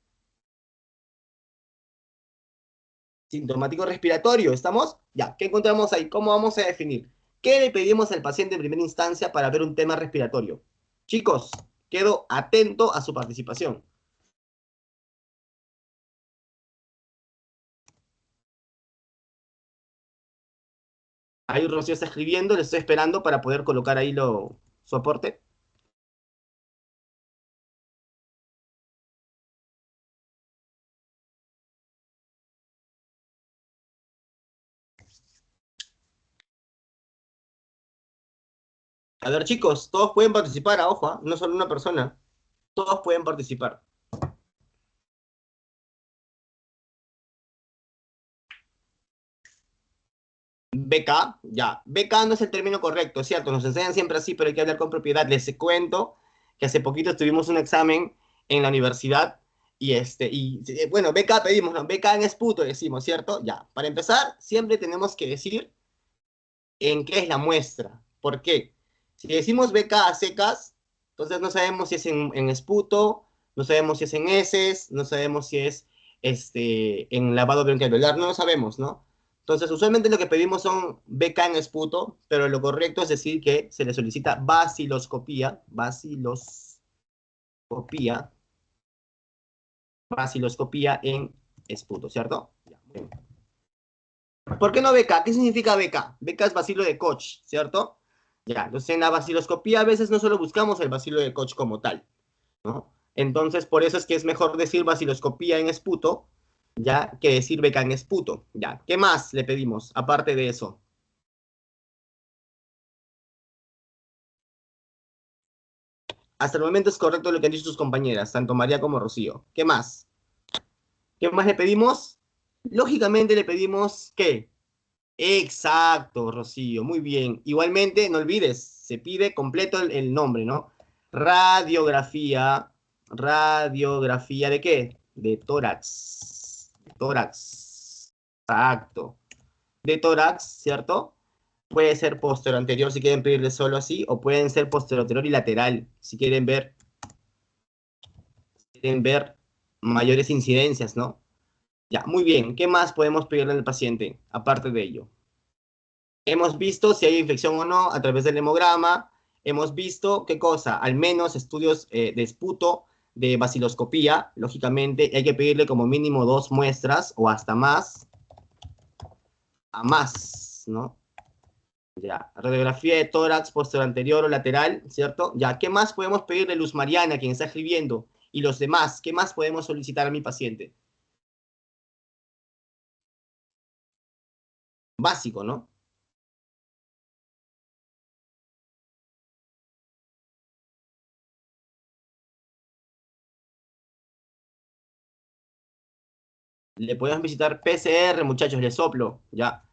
sintomático respiratorio, ¿estamos? Ya, ¿qué encontramos ahí? ¿Cómo vamos a definir? ¿Qué le pedimos al paciente en primera instancia para ver un tema respiratorio? Chicos, Quedo atento a su participación. Ahí Rocío está escribiendo, le estoy esperando para poder colocar ahí su aporte. A ver, chicos, todos pueden participar, ojo, no solo una persona. Todos pueden participar. BK, ya. BK no es el término correcto, es cierto, nos enseñan siempre así, pero hay que hablar con propiedad. Les cuento que hace poquito tuvimos un examen en la universidad bueno, BK pedimos, ¿no? BK en esputo decimos, ¿cierto? Ya. Para empezar, siempre tenemos que decir en qué es la muestra. ¿Por qué? Si decimos BK a secas, entonces no sabemos si es en esputo, no sabemos si es en heces, no sabemos si es en lavado bronquialveolar, no lo sabemos, ¿no? Entonces, usualmente lo que pedimos son BK en esputo, pero lo correcto es decir que se le solicita vaciloscopía en esputo, ¿cierto? Ya, bien. ¿Por qué no BK? ¿Qué significa BK? BK es bacilo de Koch, ¿cierto? Ya, entonces en la vaciloscopía a veces no solo buscamos el bacilo de Koch como tal, ¿no? Entonces, por eso es que es mejor decir vaciloscopía en esputo, ya, que decir BK en esputo, ya. ¿Qué más le pedimos, aparte de eso? Hasta el momento es correcto lo que han dicho sus compañeras, tanto María como Rocío. ¿Qué más? ¿Qué más le pedimos? Lógicamente le pedimos, ¿qué? Exacto, Rocío, muy bien. Igualmente, no olvides, se pide completo el nombre, ¿no? Radiografía, radiografía ¿de qué? De tórax, tórax, exacto. De tórax, ¿cierto? Puede ser posterior anterior si quieren pedirle solo así, o pueden ser posterior anterior y lateral si quieren ver mayores incidencias, ¿no? Ya, muy bien. ¿Qué más podemos pedirle al paciente, aparte de ello? Hemos visto si hay infección o no a través del hemograma. Hemos visto, ¿qué cosa? Al menos estudios de esputo, de baciloscopía. Lógicamente, hay que pedirle como mínimo 2 muestras o hasta más. A más, ¿no? Ya. Radiografía de tórax, posterior anterior o lateral, ¿cierto? Ya. ¿Qué más podemos pedirle, Luz Mariana, quien está escribiendo? Y los demás, ¿qué más podemos solicitar a mi paciente? Básico, ¿no? Le podemos visitar PCR, muchachos, le soplo, ya.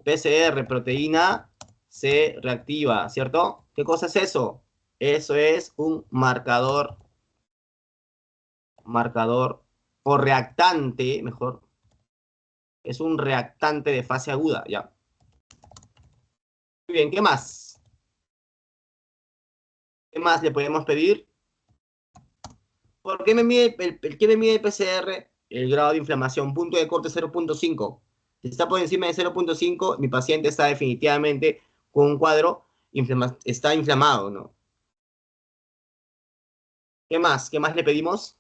PCR, proteína C reactiva, ¿cierto? ¿Qué cosa es eso? Eso es un marcador o reactante, mejor. Es un reactante de fase aguda, ya. Muy bien, ¿qué más? ¿Qué más le podemos pedir? ¿Por qué me mide qué me mide el PCR? El grado de inflamación, punto de corte 0.5. Si está por encima de 0.5, mi paciente está definitivamente con un cuadro, está inflamado, ¿no? ¿Qué más? ¿Qué más le pedimos?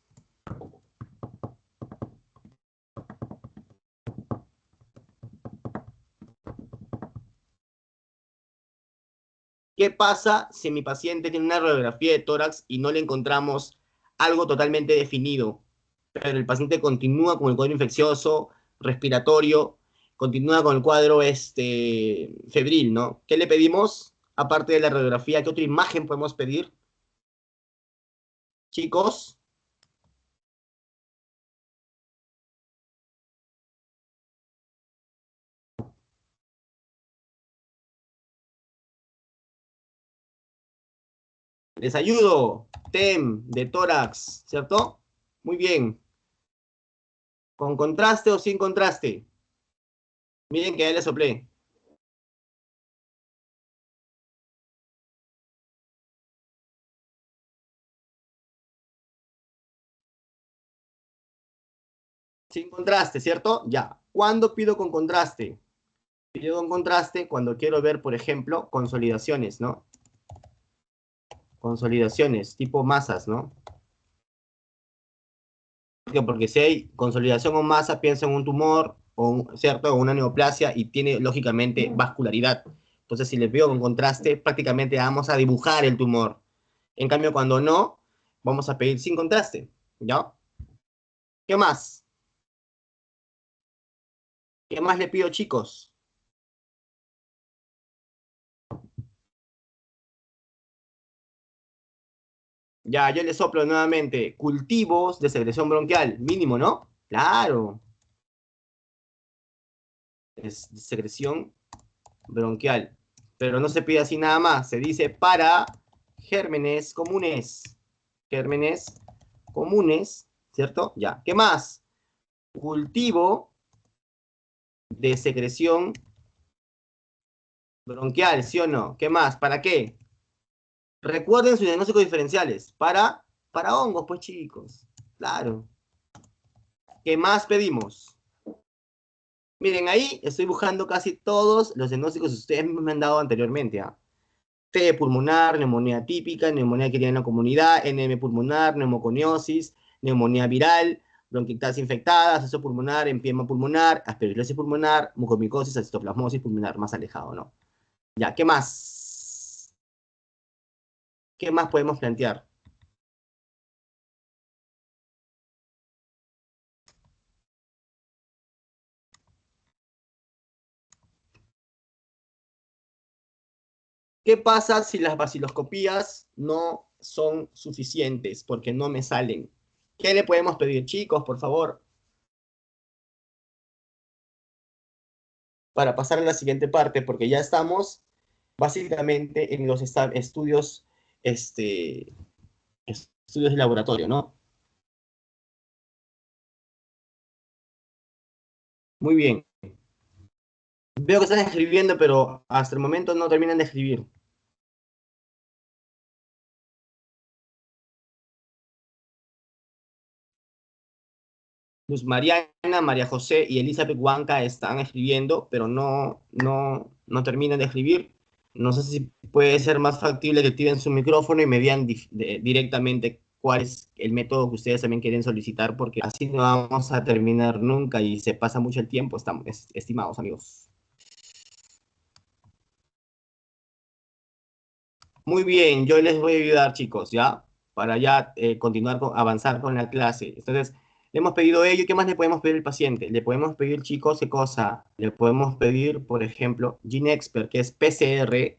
¿Qué pasa si mi paciente tiene una radiografía de tórax y no le encontramos algo totalmente definido, pero el paciente continúa con el cuadro infeccioso, respiratorio, continúa con el cuadro febril, ¿no? ¿Qué le pedimos? Aparte de la radiografía, ¿qué otra imagen podemos pedir? Chicos, les ayudo. TEM de tórax, ¿cierto? Muy bien. ¿Con contraste o sin contraste? Miren que ya le soplé. Sin contraste, ¿cierto? Ya. ¿Cuándo pido con contraste? Pido con contraste cuando quiero ver, por ejemplo, consolidaciones, ¿no? Consolidaciones, tipo masas, ¿no? Porque si hay consolidación o masa, piensa en un tumor, ¿cierto? O una neoplasia y tiene, lógicamente, vascularidad. Entonces, si le veo con contraste, prácticamente vamos a dibujar el tumor. En cambio, cuando no, vamos a pedir sin contraste, ¿ya? ¿Qué más? ¿Qué más le pido, chicos? Ya, yo le soplo nuevamente. Cultivos de secreción bronquial, mínimo, ¿no? Claro. Es secreción bronquial. Pero no se pide así nada más. Se dice para gérmenes comunes. Gérmenes comunes, ¿cierto? Ya. ¿Qué más? Cultivo de secreción bronquial, ¿sí o no? ¿Qué más? ¿Para qué? Recuerden sus diagnósticos diferenciales. Para hongos, pues chicos. Claro. ¿Qué más pedimos? Miren, ahí estoy buscando casi todos los diagnósticos que ustedes me han dado anteriormente. ¿Ah? TB pulmonar, neumonía típica, neumonía que tiene en la comunidad, NM pulmonar, neumoconiosis, neumonía viral, bronquiectasis infectada, acceso pulmonar, empiema pulmonar, aspergillosis pulmonar, mucomicosis, acitoplasmosis pulmonar, más alejado, ¿no? Ya, ¿qué más? ¿Qué más podemos plantear? ¿Qué pasa si las vaciloscopías no son suficientes porque no me salen? ¿Qué le podemos pedir, chicos, por favor? Para pasar a la siguiente parte, porque ya estamos básicamente en los estudios, estudios de laboratorio, ¿no? Muy bien. Veo que están escribiendo, pero hasta el momento no terminan de escribir. Luz Mariana, María José y Elizabeth Huanca están escribiendo, pero no terminan de escribir. No sé si puede ser más factible que activen su micrófono y me digan directamente cuál es el método que ustedes también quieren solicitar, porque así no vamos a terminar nunca y se pasa mucho el tiempo, estamos estimados amigos. Muy bien, yo les voy a ayudar, chicos, ¿ya? Para ya continuar, avanzar con la clase. Entonces, le hemos pedido ello. ¿Qué más le podemos pedir al paciente? Le podemos pedir, chicos, ¿qué cosa? Le podemos pedir, por ejemplo, GeneXpert, que es PCR.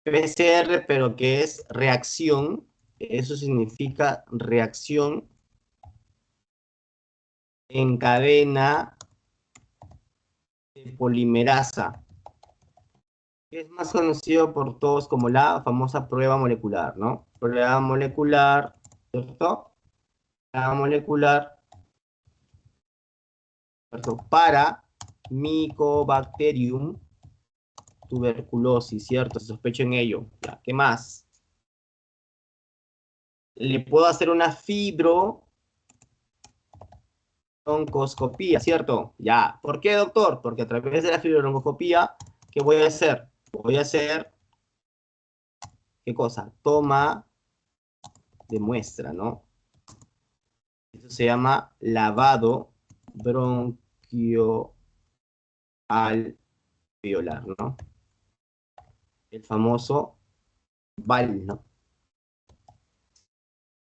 PCR, pero que es reacción. Eso significa reacción en cadena de polimerasa, que es más conocido por todos como la famosa prueba molecular, ¿no? Prueba molecular, ¿cierto? La molecular, ¿cierto? Para Mycobacterium tuberculosis, ¿cierto? Se sospecha en ello. Ya, ¿qué más? Le puedo hacer una fibrobroncoscopía, ¿cierto? Ya. ¿Por qué, doctor? Porque a través de la fibrobroncoscopía, ¿qué voy a hacer? Voy a hacer, ¿qué cosa? Toma de muestra, ¿no? Eso se llama lavado bronquioalveolar, ¿no? El famoso VAL, ¿no?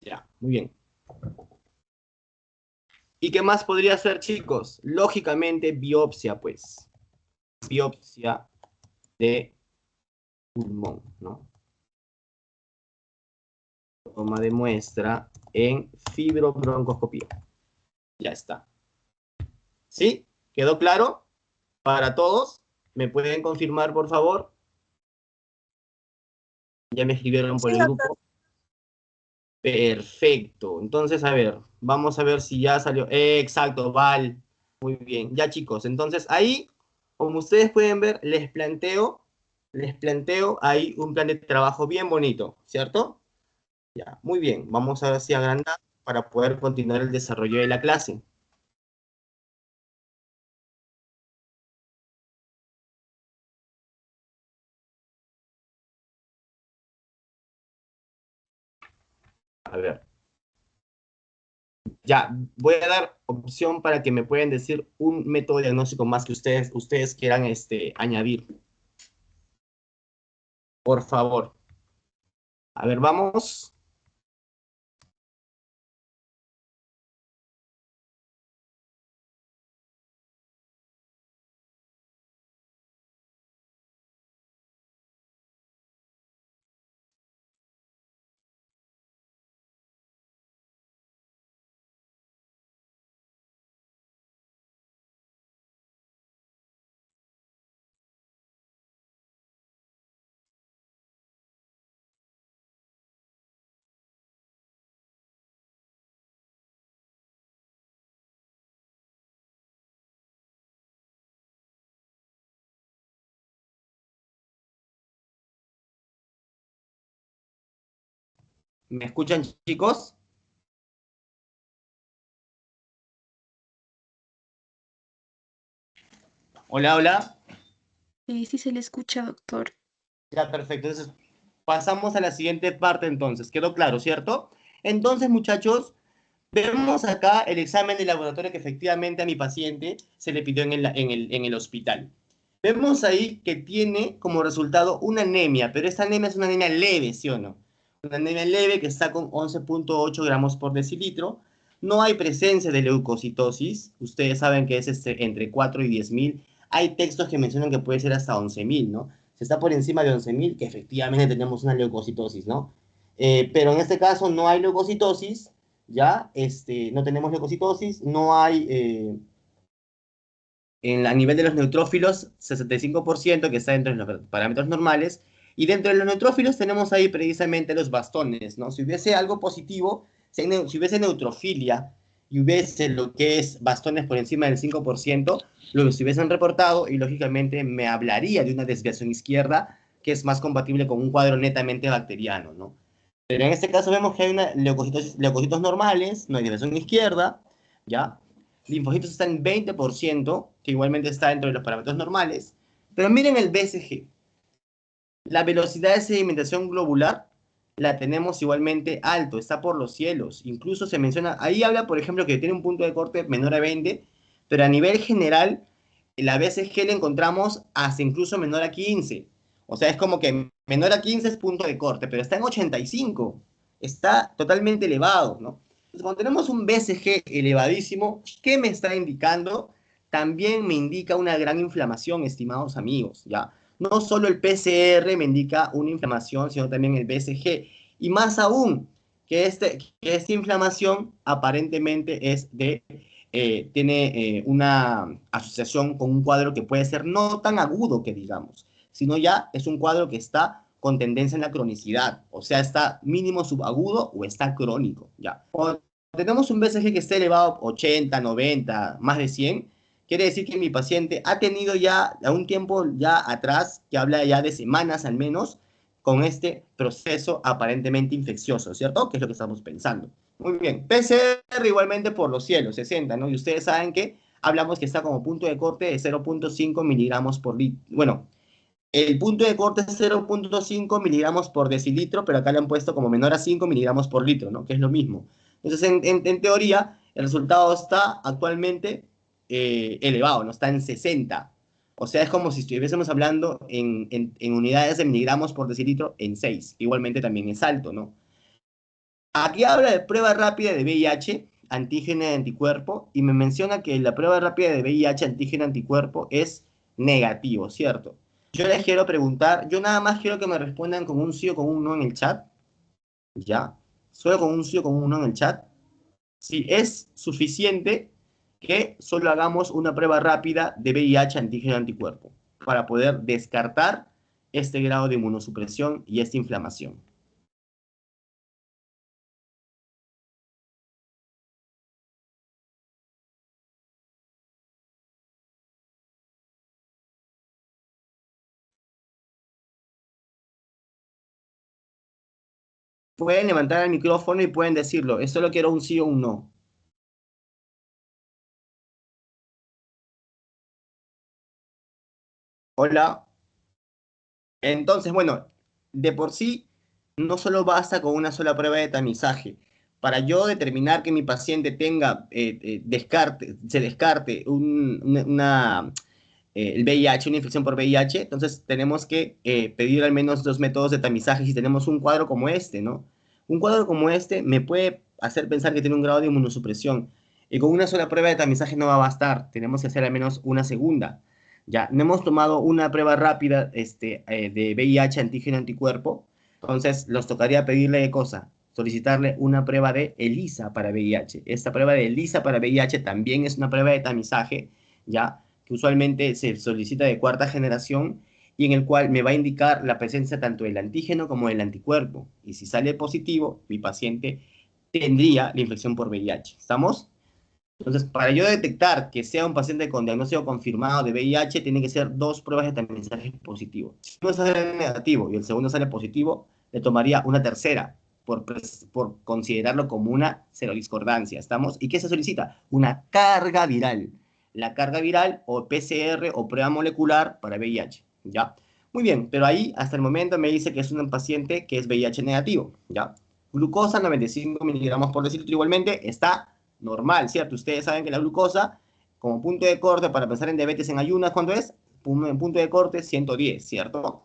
Ya, muy bien. ¿Y qué más podría ser, chicos? Lógicamente, biopsia, pues. Biopsia de pulmón, ¿no? Toma de muestra en fibrobroncoscopía. Ya está. ¿Sí? ¿Quedó claro? Para todos. ¿Me pueden confirmar, por favor? Ya me escribieron por Sí, el doctor. grupo. Perfecto. Entonces, a ver, vamos a ver si ya salió. Exacto, Val. Muy bien. Ya, chicos. Entonces, ahí, como ustedes pueden ver, les planteo ahí un plan de trabajo bien bonito, ¿cierto? Ya, muy bien. Vamos a ver si agrandar para poder continuar el desarrollo de la clase. A ver. Ya, voy a dar opción para que me puedan decir un método diagnóstico más que ustedes quieran añadir. Por favor. A ver, vamos. ¿Me escuchan, chicos? Hola, hola. Sí se le escucha, doctor. Ya, perfecto. Entonces, pasamos a la siguiente parte entonces. ¿Quedó claro, cierto? Entonces, muchachos, vemos acá el examen de laboratorio que efectivamente a mi paciente se le pidió en el hospital. Vemos ahí que tiene como resultado una anemia, pero esta anemia es una anemia leve, ¿sí o no? Una anemia leve que está con 11.8 gramos por decilitro. No hay presencia de leucocitosis. Ustedes saben que es entre 4 y 10.000. Hay textos que mencionan que puede ser hasta 11.000, ¿no? Si está por encima de 11.000, que efectivamente tenemos una leucocitosis, ¿no? Pero en este caso no hay leucocitosis, ¿ya? No tenemos leucocitosis, no hay a nivel de los neutrófilos, 65% que está dentro de los parámetros normales, y dentro de los neutrófilos tenemos ahí precisamente los bastones, ¿no? Si hubiese algo positivo, si hubiese neutrofilia y hubiese lo que es bastones por encima del 5%, lo se hubiesen reportado y lógicamente me hablaría de una desviación izquierda que es más compatible con un cuadro netamente bacteriano, ¿no? Pero en este caso vemos que hay una leucocitos normales, no hay desviación izquierda, ¿ya? Linfocitos están en 20%, que igualmente está dentro de los parámetros normales. Pero miren el BCG. La velocidad de sedimentación globular la tenemos igualmente alto, está por los cielos. Incluso se menciona, ahí habla, por ejemplo, que tiene un punto de corte menor a 20, pero a nivel general, la BCG la encontramos hasta incluso menor a 15. O sea, es como que menor a 15 es punto de corte, pero está en 85. Está totalmente elevado, ¿no? Entonces, cuando tenemos un BCG elevadísimo, ¿qué me está indicando? También me indica una gran inflamación, estimados amigos, ¿ya? No solo el PCR me indica una inflamación, sino también el BCG. Y más aún, que esta inflamación aparentemente tiene una asociación con un cuadro que puede ser no tan agudo que digamos, sino ya es un cuadro que está con tendencia en la cronicidad, o sea, está mínimo subagudo o está crónico, ya. Cuando tenemos un BCG que esté elevado a 80, 90, más de 100, quiere decir que mi paciente ha tenido ya a un tiempo ya atrás, que habla ya de semanas al menos, con este proceso aparentemente infeccioso, ¿cierto? Que es lo que estamos pensando. Muy bien. PCR igualmente por los cielos, 60, ¿no? Y ustedes saben que hablamos que está como punto de corte de 0.5 miligramos por litro. Bueno, el punto de corte es 0.5 miligramos por decilitro, pero acá le han puesto como menor a 5 miligramos por litro, ¿no? Que es lo mismo. Entonces, en teoría, el resultado está actualmente elevado, ¿no? Está en 60. O sea, es como si estuviésemos hablando en unidades de miligramos por decilitro en 6. Igualmente también es alto, ¿no? Aquí habla de prueba rápida de VIH, antígeno de anticuerpo, y me menciona que la prueba rápida de VIH, antígeno de anticuerpo, es negativo, ¿cierto? Yo les quiero preguntar, yo nada más quiero que me respondan con un sí o con un no en el chat, ¿ya? Solo con un sí o con un no en el chat. Si es suficiente que solo hagamos una prueba rápida de VIH, antígeno de anticuerpo, para poder descartar este grado de inmunosupresión y esta inflamación. Pueden levantar el micrófono y pueden decirlo. Es solo quiero un sí o un no. Hola. Entonces, bueno, de por sí, no solo basta con una sola prueba de tamizaje. Para yo determinar que mi paciente tenga, se descarte el VIH, una infección por VIH, entonces tenemos que pedir al menos 2 métodos de tamizaje si tenemos un cuadro como este, ¿no? Un cuadro como este me puede hacer pensar que tiene un grado de inmunosupresión. Y con una sola prueba de tamizaje no va a bastar, tenemos que hacer al menos una segunda. Ya, no hemos tomado una prueba rápida de VIH, antígeno, anticuerpo, entonces los tocaría pedirle de cosa, solicitarle una prueba de ELISA para VIH. Esta prueba de ELISA para VIH también es una prueba de tamizaje, ya, que usualmente se solicita de cuarta generación y en el cual me va a indicar la presencia tanto del antígeno como del anticuerpo. Y si sale positivo, mi paciente tendría la infección por VIH. ¿Estamos? Entonces, para yo detectar que sea un paciente con diagnóstico confirmado de VIH, tiene que ser 2 pruebas de tamizaje positivo. Si uno sale negativo y el segundo sale positivo, le tomaría una tercera por considerarlo como una serodiscordancia. ¿Estamos? ¿Y qué se solicita? Una carga viral. La carga viral o PCR o prueba molecular para VIH. ¿Ya? Muy bien, pero ahí hasta el momento me dice que es un paciente que es VIH negativo. ¿Ya? Glucosa 95 miligramos por decilitro igualmente está normal, ¿cierto? Ustedes saben que la glucosa, como punto de corte para pensar en diabetes en ayunas, ¿cuánto es? Punto de corte 110, ¿cierto?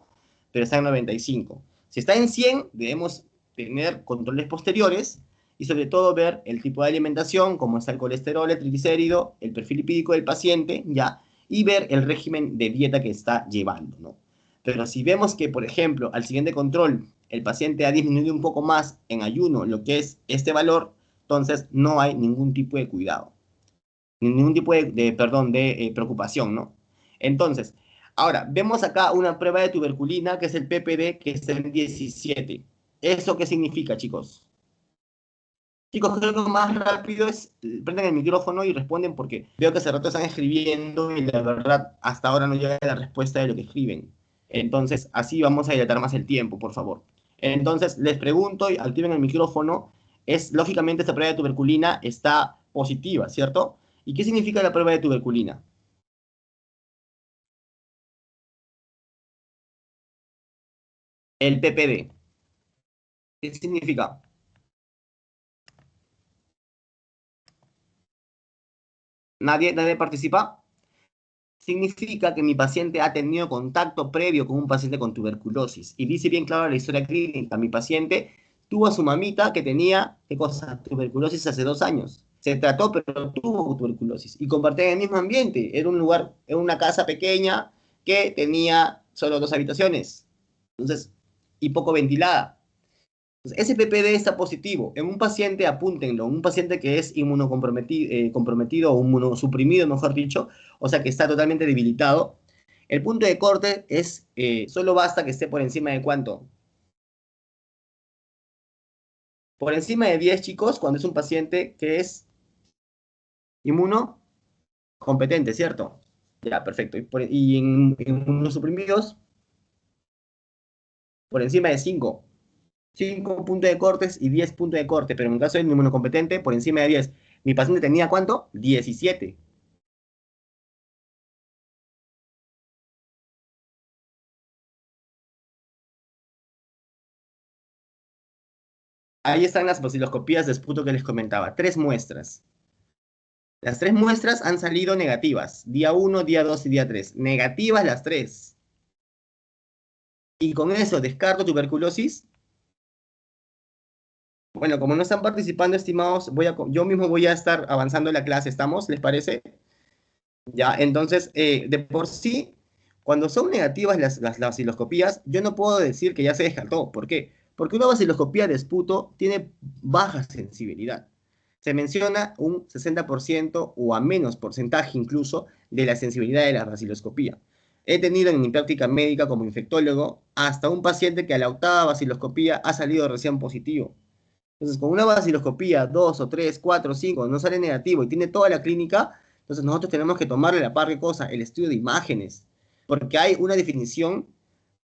Pero está en 95. Si está en 100, debemos tener controles posteriores y sobre todo ver el tipo de alimentación, cómo está el colesterol, el triglicérido, el perfil lipídico del paciente, ¿ya? Y ver el régimen de dieta que está llevando, ¿no? Pero si vemos que, por ejemplo, al siguiente control, el paciente ha disminuido un poco más en ayuno lo que es este valor, entonces no hay ningún tipo de cuidado, ningún tipo de preocupación, ¿no? Entonces, ahora, vemos acá una prueba de tuberculina, que es el PPD, que está en 17. ¿Eso qué significa, chicos? Chicos, creo que lo más rápido es, prenden el micrófono y responden porque veo que hace rato están escribiendo y la verdad hasta ahora no llega la respuesta de lo que escriben. Entonces, así vamos a dilatar más el tiempo, por favor. Entonces, les pregunto y activen el micrófono. Lógicamente, esta prueba de tuberculina está positiva, ¿cierto? ¿Y qué significa la prueba de tuberculina? El PPD. ¿Qué significa? ¿Nadie participa? Significa que mi paciente ha tenido contacto previo con un paciente con tuberculosis. Y dice bien claro la historia clínica. Mi paciente tuvo a su mamita que tenía, ¿qué cosa? Tuberculosis hace 2 años. Se trató, pero tuvo tuberculosis. Y compartían el mismo ambiente. Era un lugar, era una casa pequeña que tenía solo 2 habitaciones. Entonces, y poco ventilada. Ese PPD está positivo. En un paciente, apúntenlo, un paciente que es comprometido o inmunosuprimido, mejor dicho, o sea que está totalmente debilitado, el punto de corte es, solo basta que esté por encima de ¿cuánto? Por encima de 10, chicos, cuando es un paciente que es inmunocompetente, ¿cierto? Ya, perfecto. Y en inmunosuprimidos, por encima de 5. 5 puntos de cortes y 10 puntos de corte, pero en el caso del inmunocompetente, por encima de 10. Mi paciente tenía ¿cuánto? 17. Ahí están las vaciloscopías de esputo que les comentaba. 3 muestras. Las 3 muestras han salido negativas. Día 1, día 2 y día 3. Negativas las 3. Y con eso descarto tuberculosis. Bueno, como no están participando, estimados, yo mismo voy a estar avanzando en la clase. ¿Estamos? ¿Les parece? Ya, entonces, de por sí, cuando son negativas las vaciloscopías, yo no puedo decir que ya se descartó. ¿Por qué? Porque una vaciloscopía de esputo tiene baja sensibilidad. Se menciona un 60% o a menos porcentaje incluso de la sensibilidad de la vaciloscopía. He tenido en mi práctica médica como infectólogo hasta un paciente que a la octava vaciloscopía ha salido recién positivo. Entonces, con una vaciloscopía 2 o 3, 4, 5 no sale negativo y tiene toda la clínica, entonces nosotros tenemos que tomarle la par de cosa, el estudio de imágenes, porque hay una definición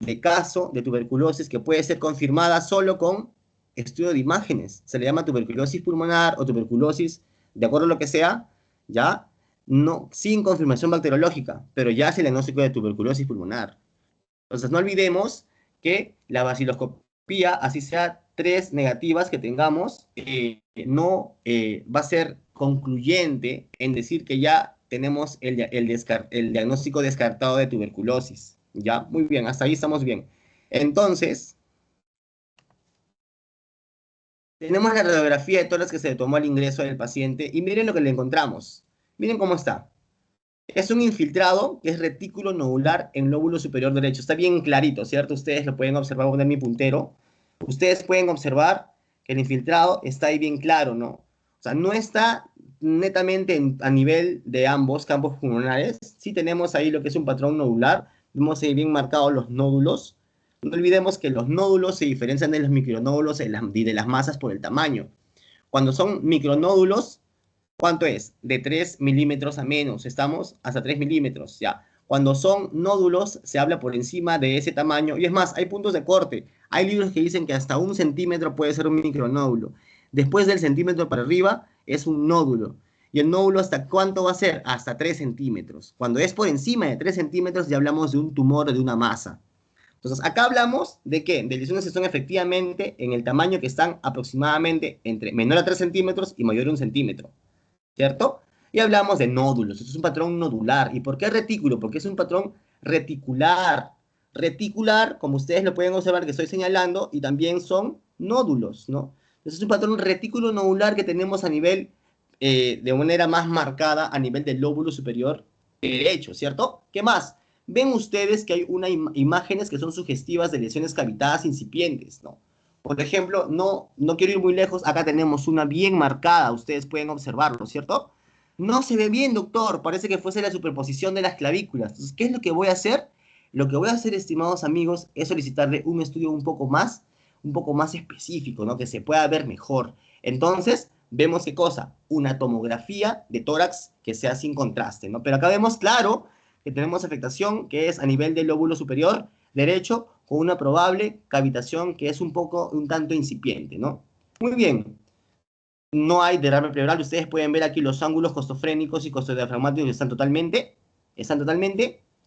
de caso de tuberculosis que puede ser confirmada solo con estudio de imágenes. Se le llama tuberculosis pulmonar o tuberculosis, de acuerdo a lo que sea, ya, no, sin confirmación bacteriológica, pero ya es el diagnóstico de tuberculosis pulmonar. Entonces, no olvidemos que la vaciloscopía así sea 3 negativas que tengamos, no va a ser concluyente en decir que ya tenemos el diagnóstico descartado de tuberculosis. ¿Ya? Muy bien, hasta ahí estamos bien. Entonces, tenemos la radiografía de tórax que se le tomó al ingreso del paciente y miren lo que le encontramos. Miren cómo está. Es un infiltrado que es retículo nodular en lóbulo superior derecho. Está bien clarito, ¿cierto? Ustedes lo pueden observar, voy a poner mi puntero. Ustedes pueden observar que el infiltrado está ahí bien claro, ¿no? O sea, no está netamente a nivel de ambos campos pulmonares. Sí tenemos ahí lo que es un patrón nodular. Vemos ahí bien marcados los nódulos. No olvidemos que los nódulos se diferencian de los micronódulos y de las masas por el tamaño. Cuando son micronódulos, ¿cuánto es? De 3 milímetros a menos, estamos hasta 3 milímetros, ya. Cuando son nódulos, se habla por encima de ese tamaño, y es más, hay puntos de corte. Hay libros que dicen que hasta 1 centímetro puede ser un micronódulo. Después del centímetro para arriba, es un nódulo. Y el nódulo, ¿hasta cuánto va a ser? Hasta 3 centímetros. Cuando es por encima de 3 centímetros, ya hablamos de un tumor o de una masa. Entonces, acá hablamos de qué? De lesiones que son efectivamente en el tamaño que están aproximadamente entre menor a 3 centímetros y mayor a 1 centímetro. ¿Cierto? Y hablamos de nódulos. Esto es un patrón nodular. ¿Y por qué retículo? Porque es un patrón reticular. Reticular, como ustedes lo pueden observar que estoy señalando, y también son nódulos, ¿no? Entonces es un patrón retículo nodular que tenemos a nivel, de manera más marcada, a nivel del lóbulo superior derecho, ¿cierto? ¿Qué más? Ven ustedes que hay imágenes que son sugestivas de lesiones cavitadas incipientes, ¿no? Por ejemplo, no quiero ir muy lejos, acá tenemos una bien marcada, ustedes pueden observarlo, ¿cierto? No se ve bien, doctor, parece que fuese la superposición de las clavículas. Entonces, ¿qué es lo que voy a hacer? Lo que voy a hacer, estimados amigos, es solicitarle un estudio un poco más específico, ¿no? Que se pueda ver mejor. Entonces, vemos qué cosa, una tomografía de tórax que sea sin contraste, ¿no? Pero acá vemos claro que tenemos afectación que es a nivel del lóbulo superior derecho, con una probable cavitación que es un tanto incipiente, ¿no? Muy bien. No hay derrame pleural. Ustedes pueden ver aquí los ángulos costofrénicos y costodiafragmáticos están totalmente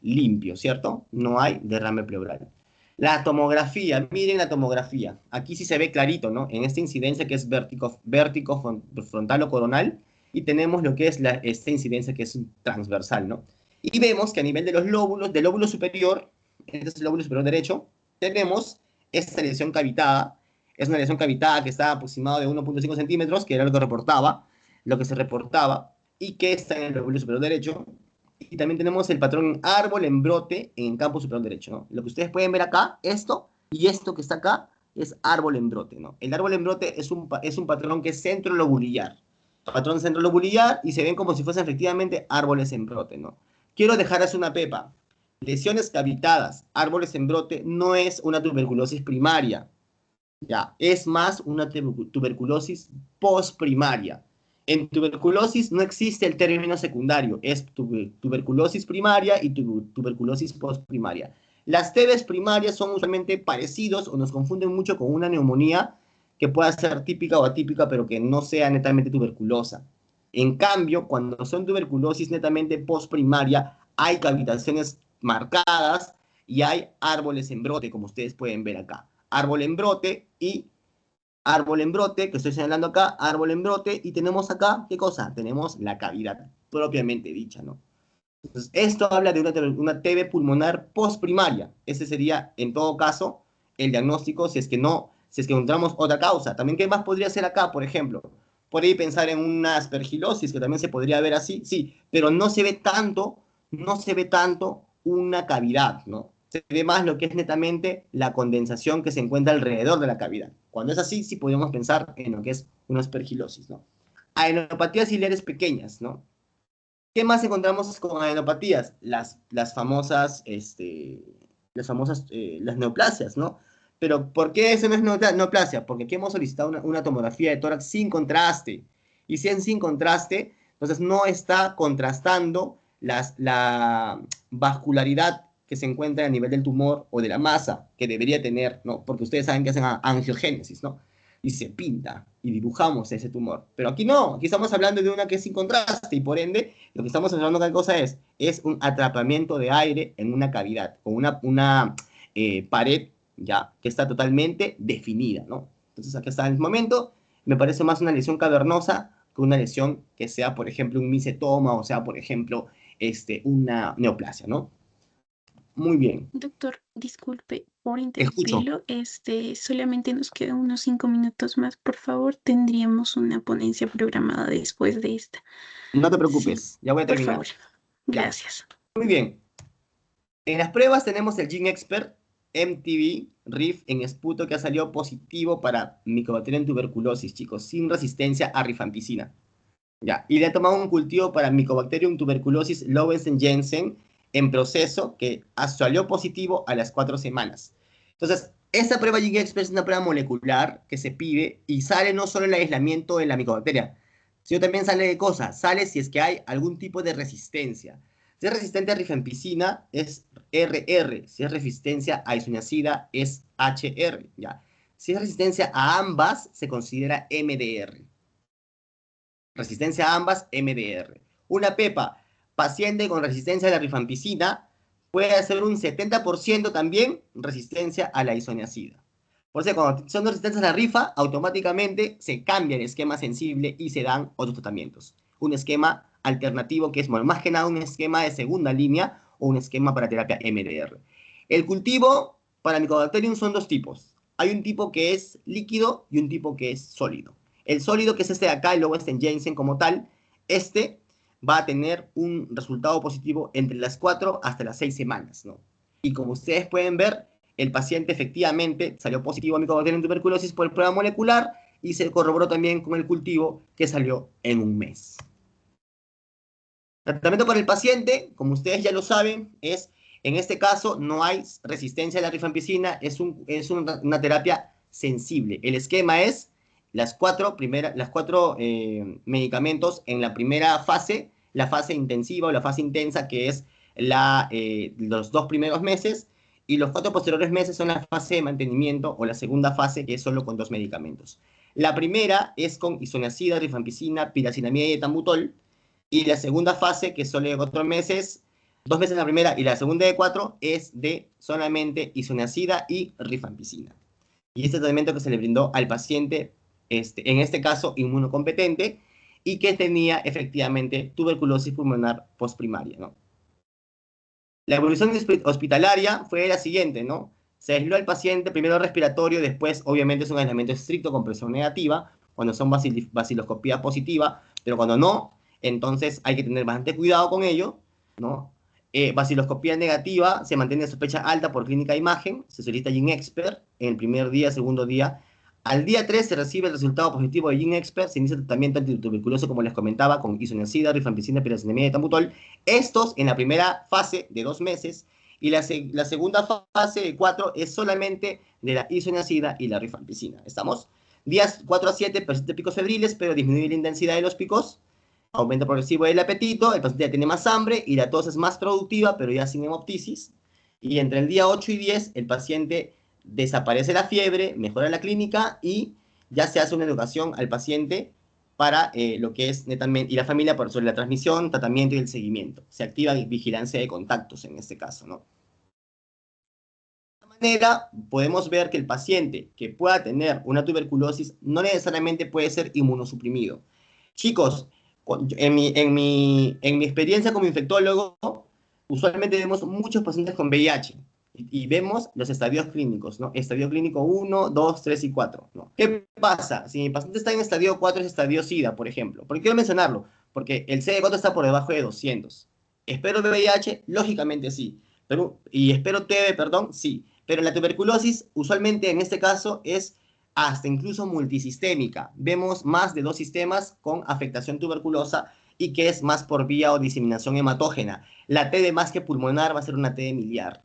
limpios, ¿cierto? No hay derrame pleural. La tomografía, miren la tomografía. Aquí sí se ve clarito, ¿no? En esta incidencia que es vértico frontal o coronal, y tenemos lo que es esta incidencia que es transversal, ¿no? Y vemos que a nivel de los lóbulos, del lóbulo superior, este es el lóbulo superior derecho, tenemos esta lesión cavitada. Es una lesión cavitada que está aproximado de 1.5 centímetros, que era lo que se reportaba, y que está en el lóbulo superior derecho. Y también tenemos el patrón árbol en brote en el campo superior derecho, ¿no? Lo que ustedes pueden ver acá, esto y esto que está acá, es árbol en brote, ¿no? El árbol en brote es un patrón que es centrolobulillar. Patrón centrolobulillar, y se ven como si fuesen efectivamente árboles en brote, ¿no? Quiero dejarles una pepa. Lesiones cavitadas, árboles en brote, no es una tuberculosis primaria. Ya, es más una tuberculosis postprimaria. En tuberculosis no existe el término secundario, es tuberculosis primaria y tuberculosis postprimaria. Las TBs primarias son usualmente parecidos o nos confunden mucho con una neumonía que pueda ser típica o atípica, pero que no sea netamente tuberculosa. En cambio, cuando son tuberculosis netamente postprimaria, hay cavitaciones marcadas y hay árboles en brote, como ustedes pueden ver acá. Árbol en brote y árbol en brote, que estoy señalando acá, árbol en brote, y tenemos acá, ¿qué cosa? Tenemos la cavidad propiamente dicha, ¿no? Entonces, esto habla de una TB pulmonar postprimaria. Ese sería, en todo caso, el diagnóstico si es que encontramos otra causa. También, ¿qué más podría ser acá, por ejemplo? Por ahí pensar en una aspergilosis, que también se podría ver así, sí, pero no se ve tanto una cavidad, ¿no? Se ve más lo que es netamente la condensación que se encuentra alrededor de la cavidad. Cuando es así, sí podemos pensar en lo que es una aspergilosis, ¿no? Adenopatías ciliares pequeñas, ¿no? ¿Qué más encontramos con adenopatías? Las famosas, las neoplasias, ¿no? Pero ¿por qué eso no es neoplasia? Porque aquí hemos solicitado una tomografía de tórax sin contraste. Y si es sin contraste, entonces no está contrastando la vascularidad que se encuentra a nivel del tumor o de la masa que debería tener, ¿no? Porque ustedes saben que hacen angiogénesis, ¿no? Y se pinta y dibujamos ese tumor. Pero aquí no, aquí estamos hablando de una que es sin contraste y por ende lo que estamos hablando de cosa es un atrapamiento de aire en una cavidad, con una pared ya, que está totalmente definida, ¿no? Entonces, aquí está en el momento, me parece más una lesión cavernosa que una lesión que sea, por ejemplo, un micetoma o sea, por ejemplo, una neoplasia, ¿no? Muy bien, Doctor, disculpe por escucho. interrumpirlo. Solamente nos quedan unos 5 minutos más. Por favor, tendríamos una ponencia programada después de esta. No te Sí, preocupes, ya voy a por terminar. favor. Ya, Gracias. muy bien. En las pruebas tenemos el GeneXpert MTV RIF en esputo que ha salido positivo para Mycobacterium tuberculosis, chicos, sin resistencia a rifampicina. Ya, y le ha tomado un cultivo para Mycobacterium tuberculosis Lowensen-Jensen en proceso que salió positivo a las 4 semanas. Entonces, esta prueba GeneXpert es una prueba molecular que se pide y sale no solo el aislamiento de la micobacteria, sino también sale de cosas, sale si es que hay algún tipo de resistencia. Si es resistente a rifampicina, es RR. Si es resistencia a isoniazida, es HR. ¿Ya? Si es resistencia a ambas, se considera MDR. Resistencia a ambas, MDR. Una pepa, paciente con resistencia a la rifampicina, puede hacer un 70% también resistencia a la isoniazida. Por eso, cuando son resistentes a la rifa, automáticamente se cambia el esquema sensible y se dan otros tratamientos. Un esquema alternativo que es, bueno, más que nada un esquema de segunda línea o un esquema para terapia MDR. El cultivo para Mycobacterium son dos tipos. Hay un tipo que es líquido y un tipo que es sólido. El sólido, que es este de acá, y luego este en Jensen como tal, este va a tener un resultado positivo entre las 4 hasta las 6 semanas, ¿no? Y como ustedes pueden ver, el paciente efectivamente salió positivo a Mycobacterium tuberculosis por prueba molecular y se corroboró también con el cultivo que salió en un mes. Tratamiento para el paciente, como ustedes ya lo saben, es, en este caso, no hay resistencia a la rifampicina, es una terapia sensible. El esquema es las cuatro medicamentos en la primera fase, la fase intensiva o la fase intensa, que es los 2 primeros meses, y los 4 posteriores meses son la fase de mantenimiento o la segunda fase, que es solo con 2 medicamentos. La primera es con isoniazida, rifampicina, piracinamida y etambutol, y la segunda fase, que es solo de 4 meses, 2 meses la primera y la segunda de 4, es de solamente isoniazida y rifampicina. Y este tratamiento que se le brindó al paciente, en este caso inmunocompetente, y que tenía efectivamente tuberculosis pulmonar postprimaria, ¿no? La evolución hospitalaria fue la siguiente, ¿no? Se aisló al paciente, primero respiratorio, después obviamente es un aislamiento estricto con presión negativa, cuando son baciloscopía positiva, pero cuando no, entonces hay que tener bastante cuidado con ello, ¿no? Baciloscopía negativa, se mantiene sospecha alta por clínica de imagen, se solicita GeneXpert en el primer día, segundo día. Al día 3 se recibe el resultado positivo de GeneXpert, se inicia el tratamiento antituberculoso, como les comentaba, con isoniazida, rifampicina, piracinamida y etambutol. Estos en la primera fase de 2 meses, y la segunda fase de 4 es solamente de la isoniazida y la rifampicina. ¿Estamos? Días 4 a 7, persiste picos febriles, pero disminuye la intensidad de los picos, aumento progresivo del apetito, el paciente ya tiene más hambre y la tos es más productiva, pero ya sin hemoptisis. Y entre el día 8 y 10, el paciente desaparece la fiebre, mejora la clínica y ya se hace una educación al paciente para lo que es netamente, y la familia sobre la transmisión, tratamiento y el seguimiento. Se activa vigilancia de contactos en este caso, ¿no? De esta manera, podemos ver que el paciente que pueda tener una tuberculosis no necesariamente puede ser inmunosuprimido. Chicos, en mi experiencia como infectólogo, usualmente vemos muchos pacientes con VIH y vemos los estadios clínicos, ¿no? Estadio clínico 1, 2, 3 y 4, ¿no? ¿Qué pasa? Si mi paciente está en estadio 4, es estadio SIDA, por ejemplo. ¿Por qué quiero mencionarlo? Porque el CD4 está por debajo de 200. ¿Espero VIH? Lógicamente sí. Y espero TB, perdón, sí. Pero la tuberculosis, usualmente en este caso, es hasta incluso multisistémica. Vemos más de 2 sistemas con afectación tuberculosa y que es más por vía o diseminación hematógena. La TD más que pulmonar va a ser una TD miliar.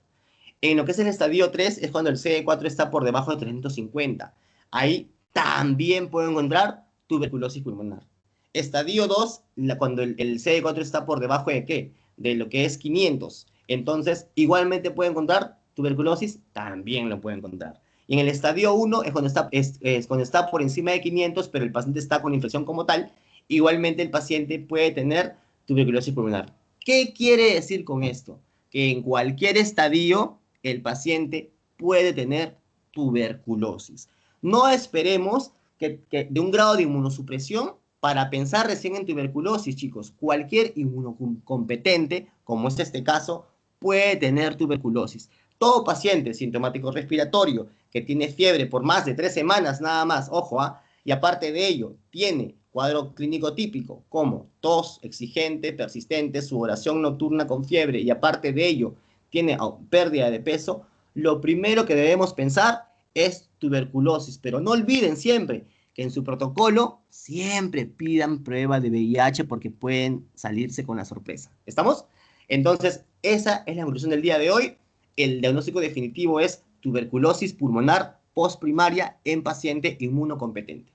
En lo que es el estadio 3 es cuando el CD4 está por debajo de 350. Ahí también puedo encontrar tuberculosis pulmonar. Estadio 2, cuando el CD4 está por debajo de ¿qué? De lo que es 500. Entonces, igualmente puede encontrar tuberculosis, también lo puede encontrar. Y en el estadio 1 es cuando está por encima de 500, pero el paciente está con infección como tal. Igualmente el paciente puede tener tuberculosis pulmonar. ¿Qué quiere decir con esto? Que en cualquier estadio el paciente puede tener tuberculosis. No esperemos que de un grado de inmunosupresión para pensar recién en tuberculosis, chicos. Cualquier inmunocompetente, como es este caso, puede tener tuberculosis. Todo paciente sintomático respiratorio que tiene fiebre por más de 3 semanas nada más, ojo, y aparte de ello, tiene cuadro clínico típico como tos exigente, persistente, sudoración nocturna con fiebre y aparte de ello tiene pérdida de peso, lo primero que debemos pensar es tuberculosis. Pero no olviden siempre que en su protocolo siempre pidan prueba de VIH porque pueden salirse con la sorpresa. ¿Estamos? Entonces, esa es la conclusión del día de hoy. El diagnóstico definitivo es tuberculosis pulmonar postprimaria en paciente inmunocompetente.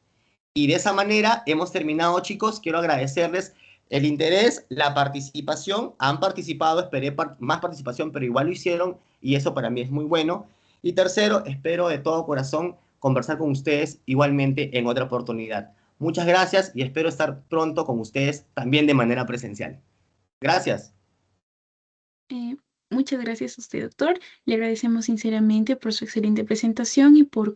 Y de esa manera hemos terminado, chicos. Quiero agradecerles el interés, la participación. Han participado, esperé más participación, pero igual lo hicieron y eso para mí es muy bueno. Y tercero, espero de todo corazón conversar con ustedes igualmente en otra oportunidad. Muchas gracias y espero estar pronto con ustedes también de manera presencial. Gracias. Muchas gracias a usted, doctor. Le agradecemos sinceramente por su excelente presentación y por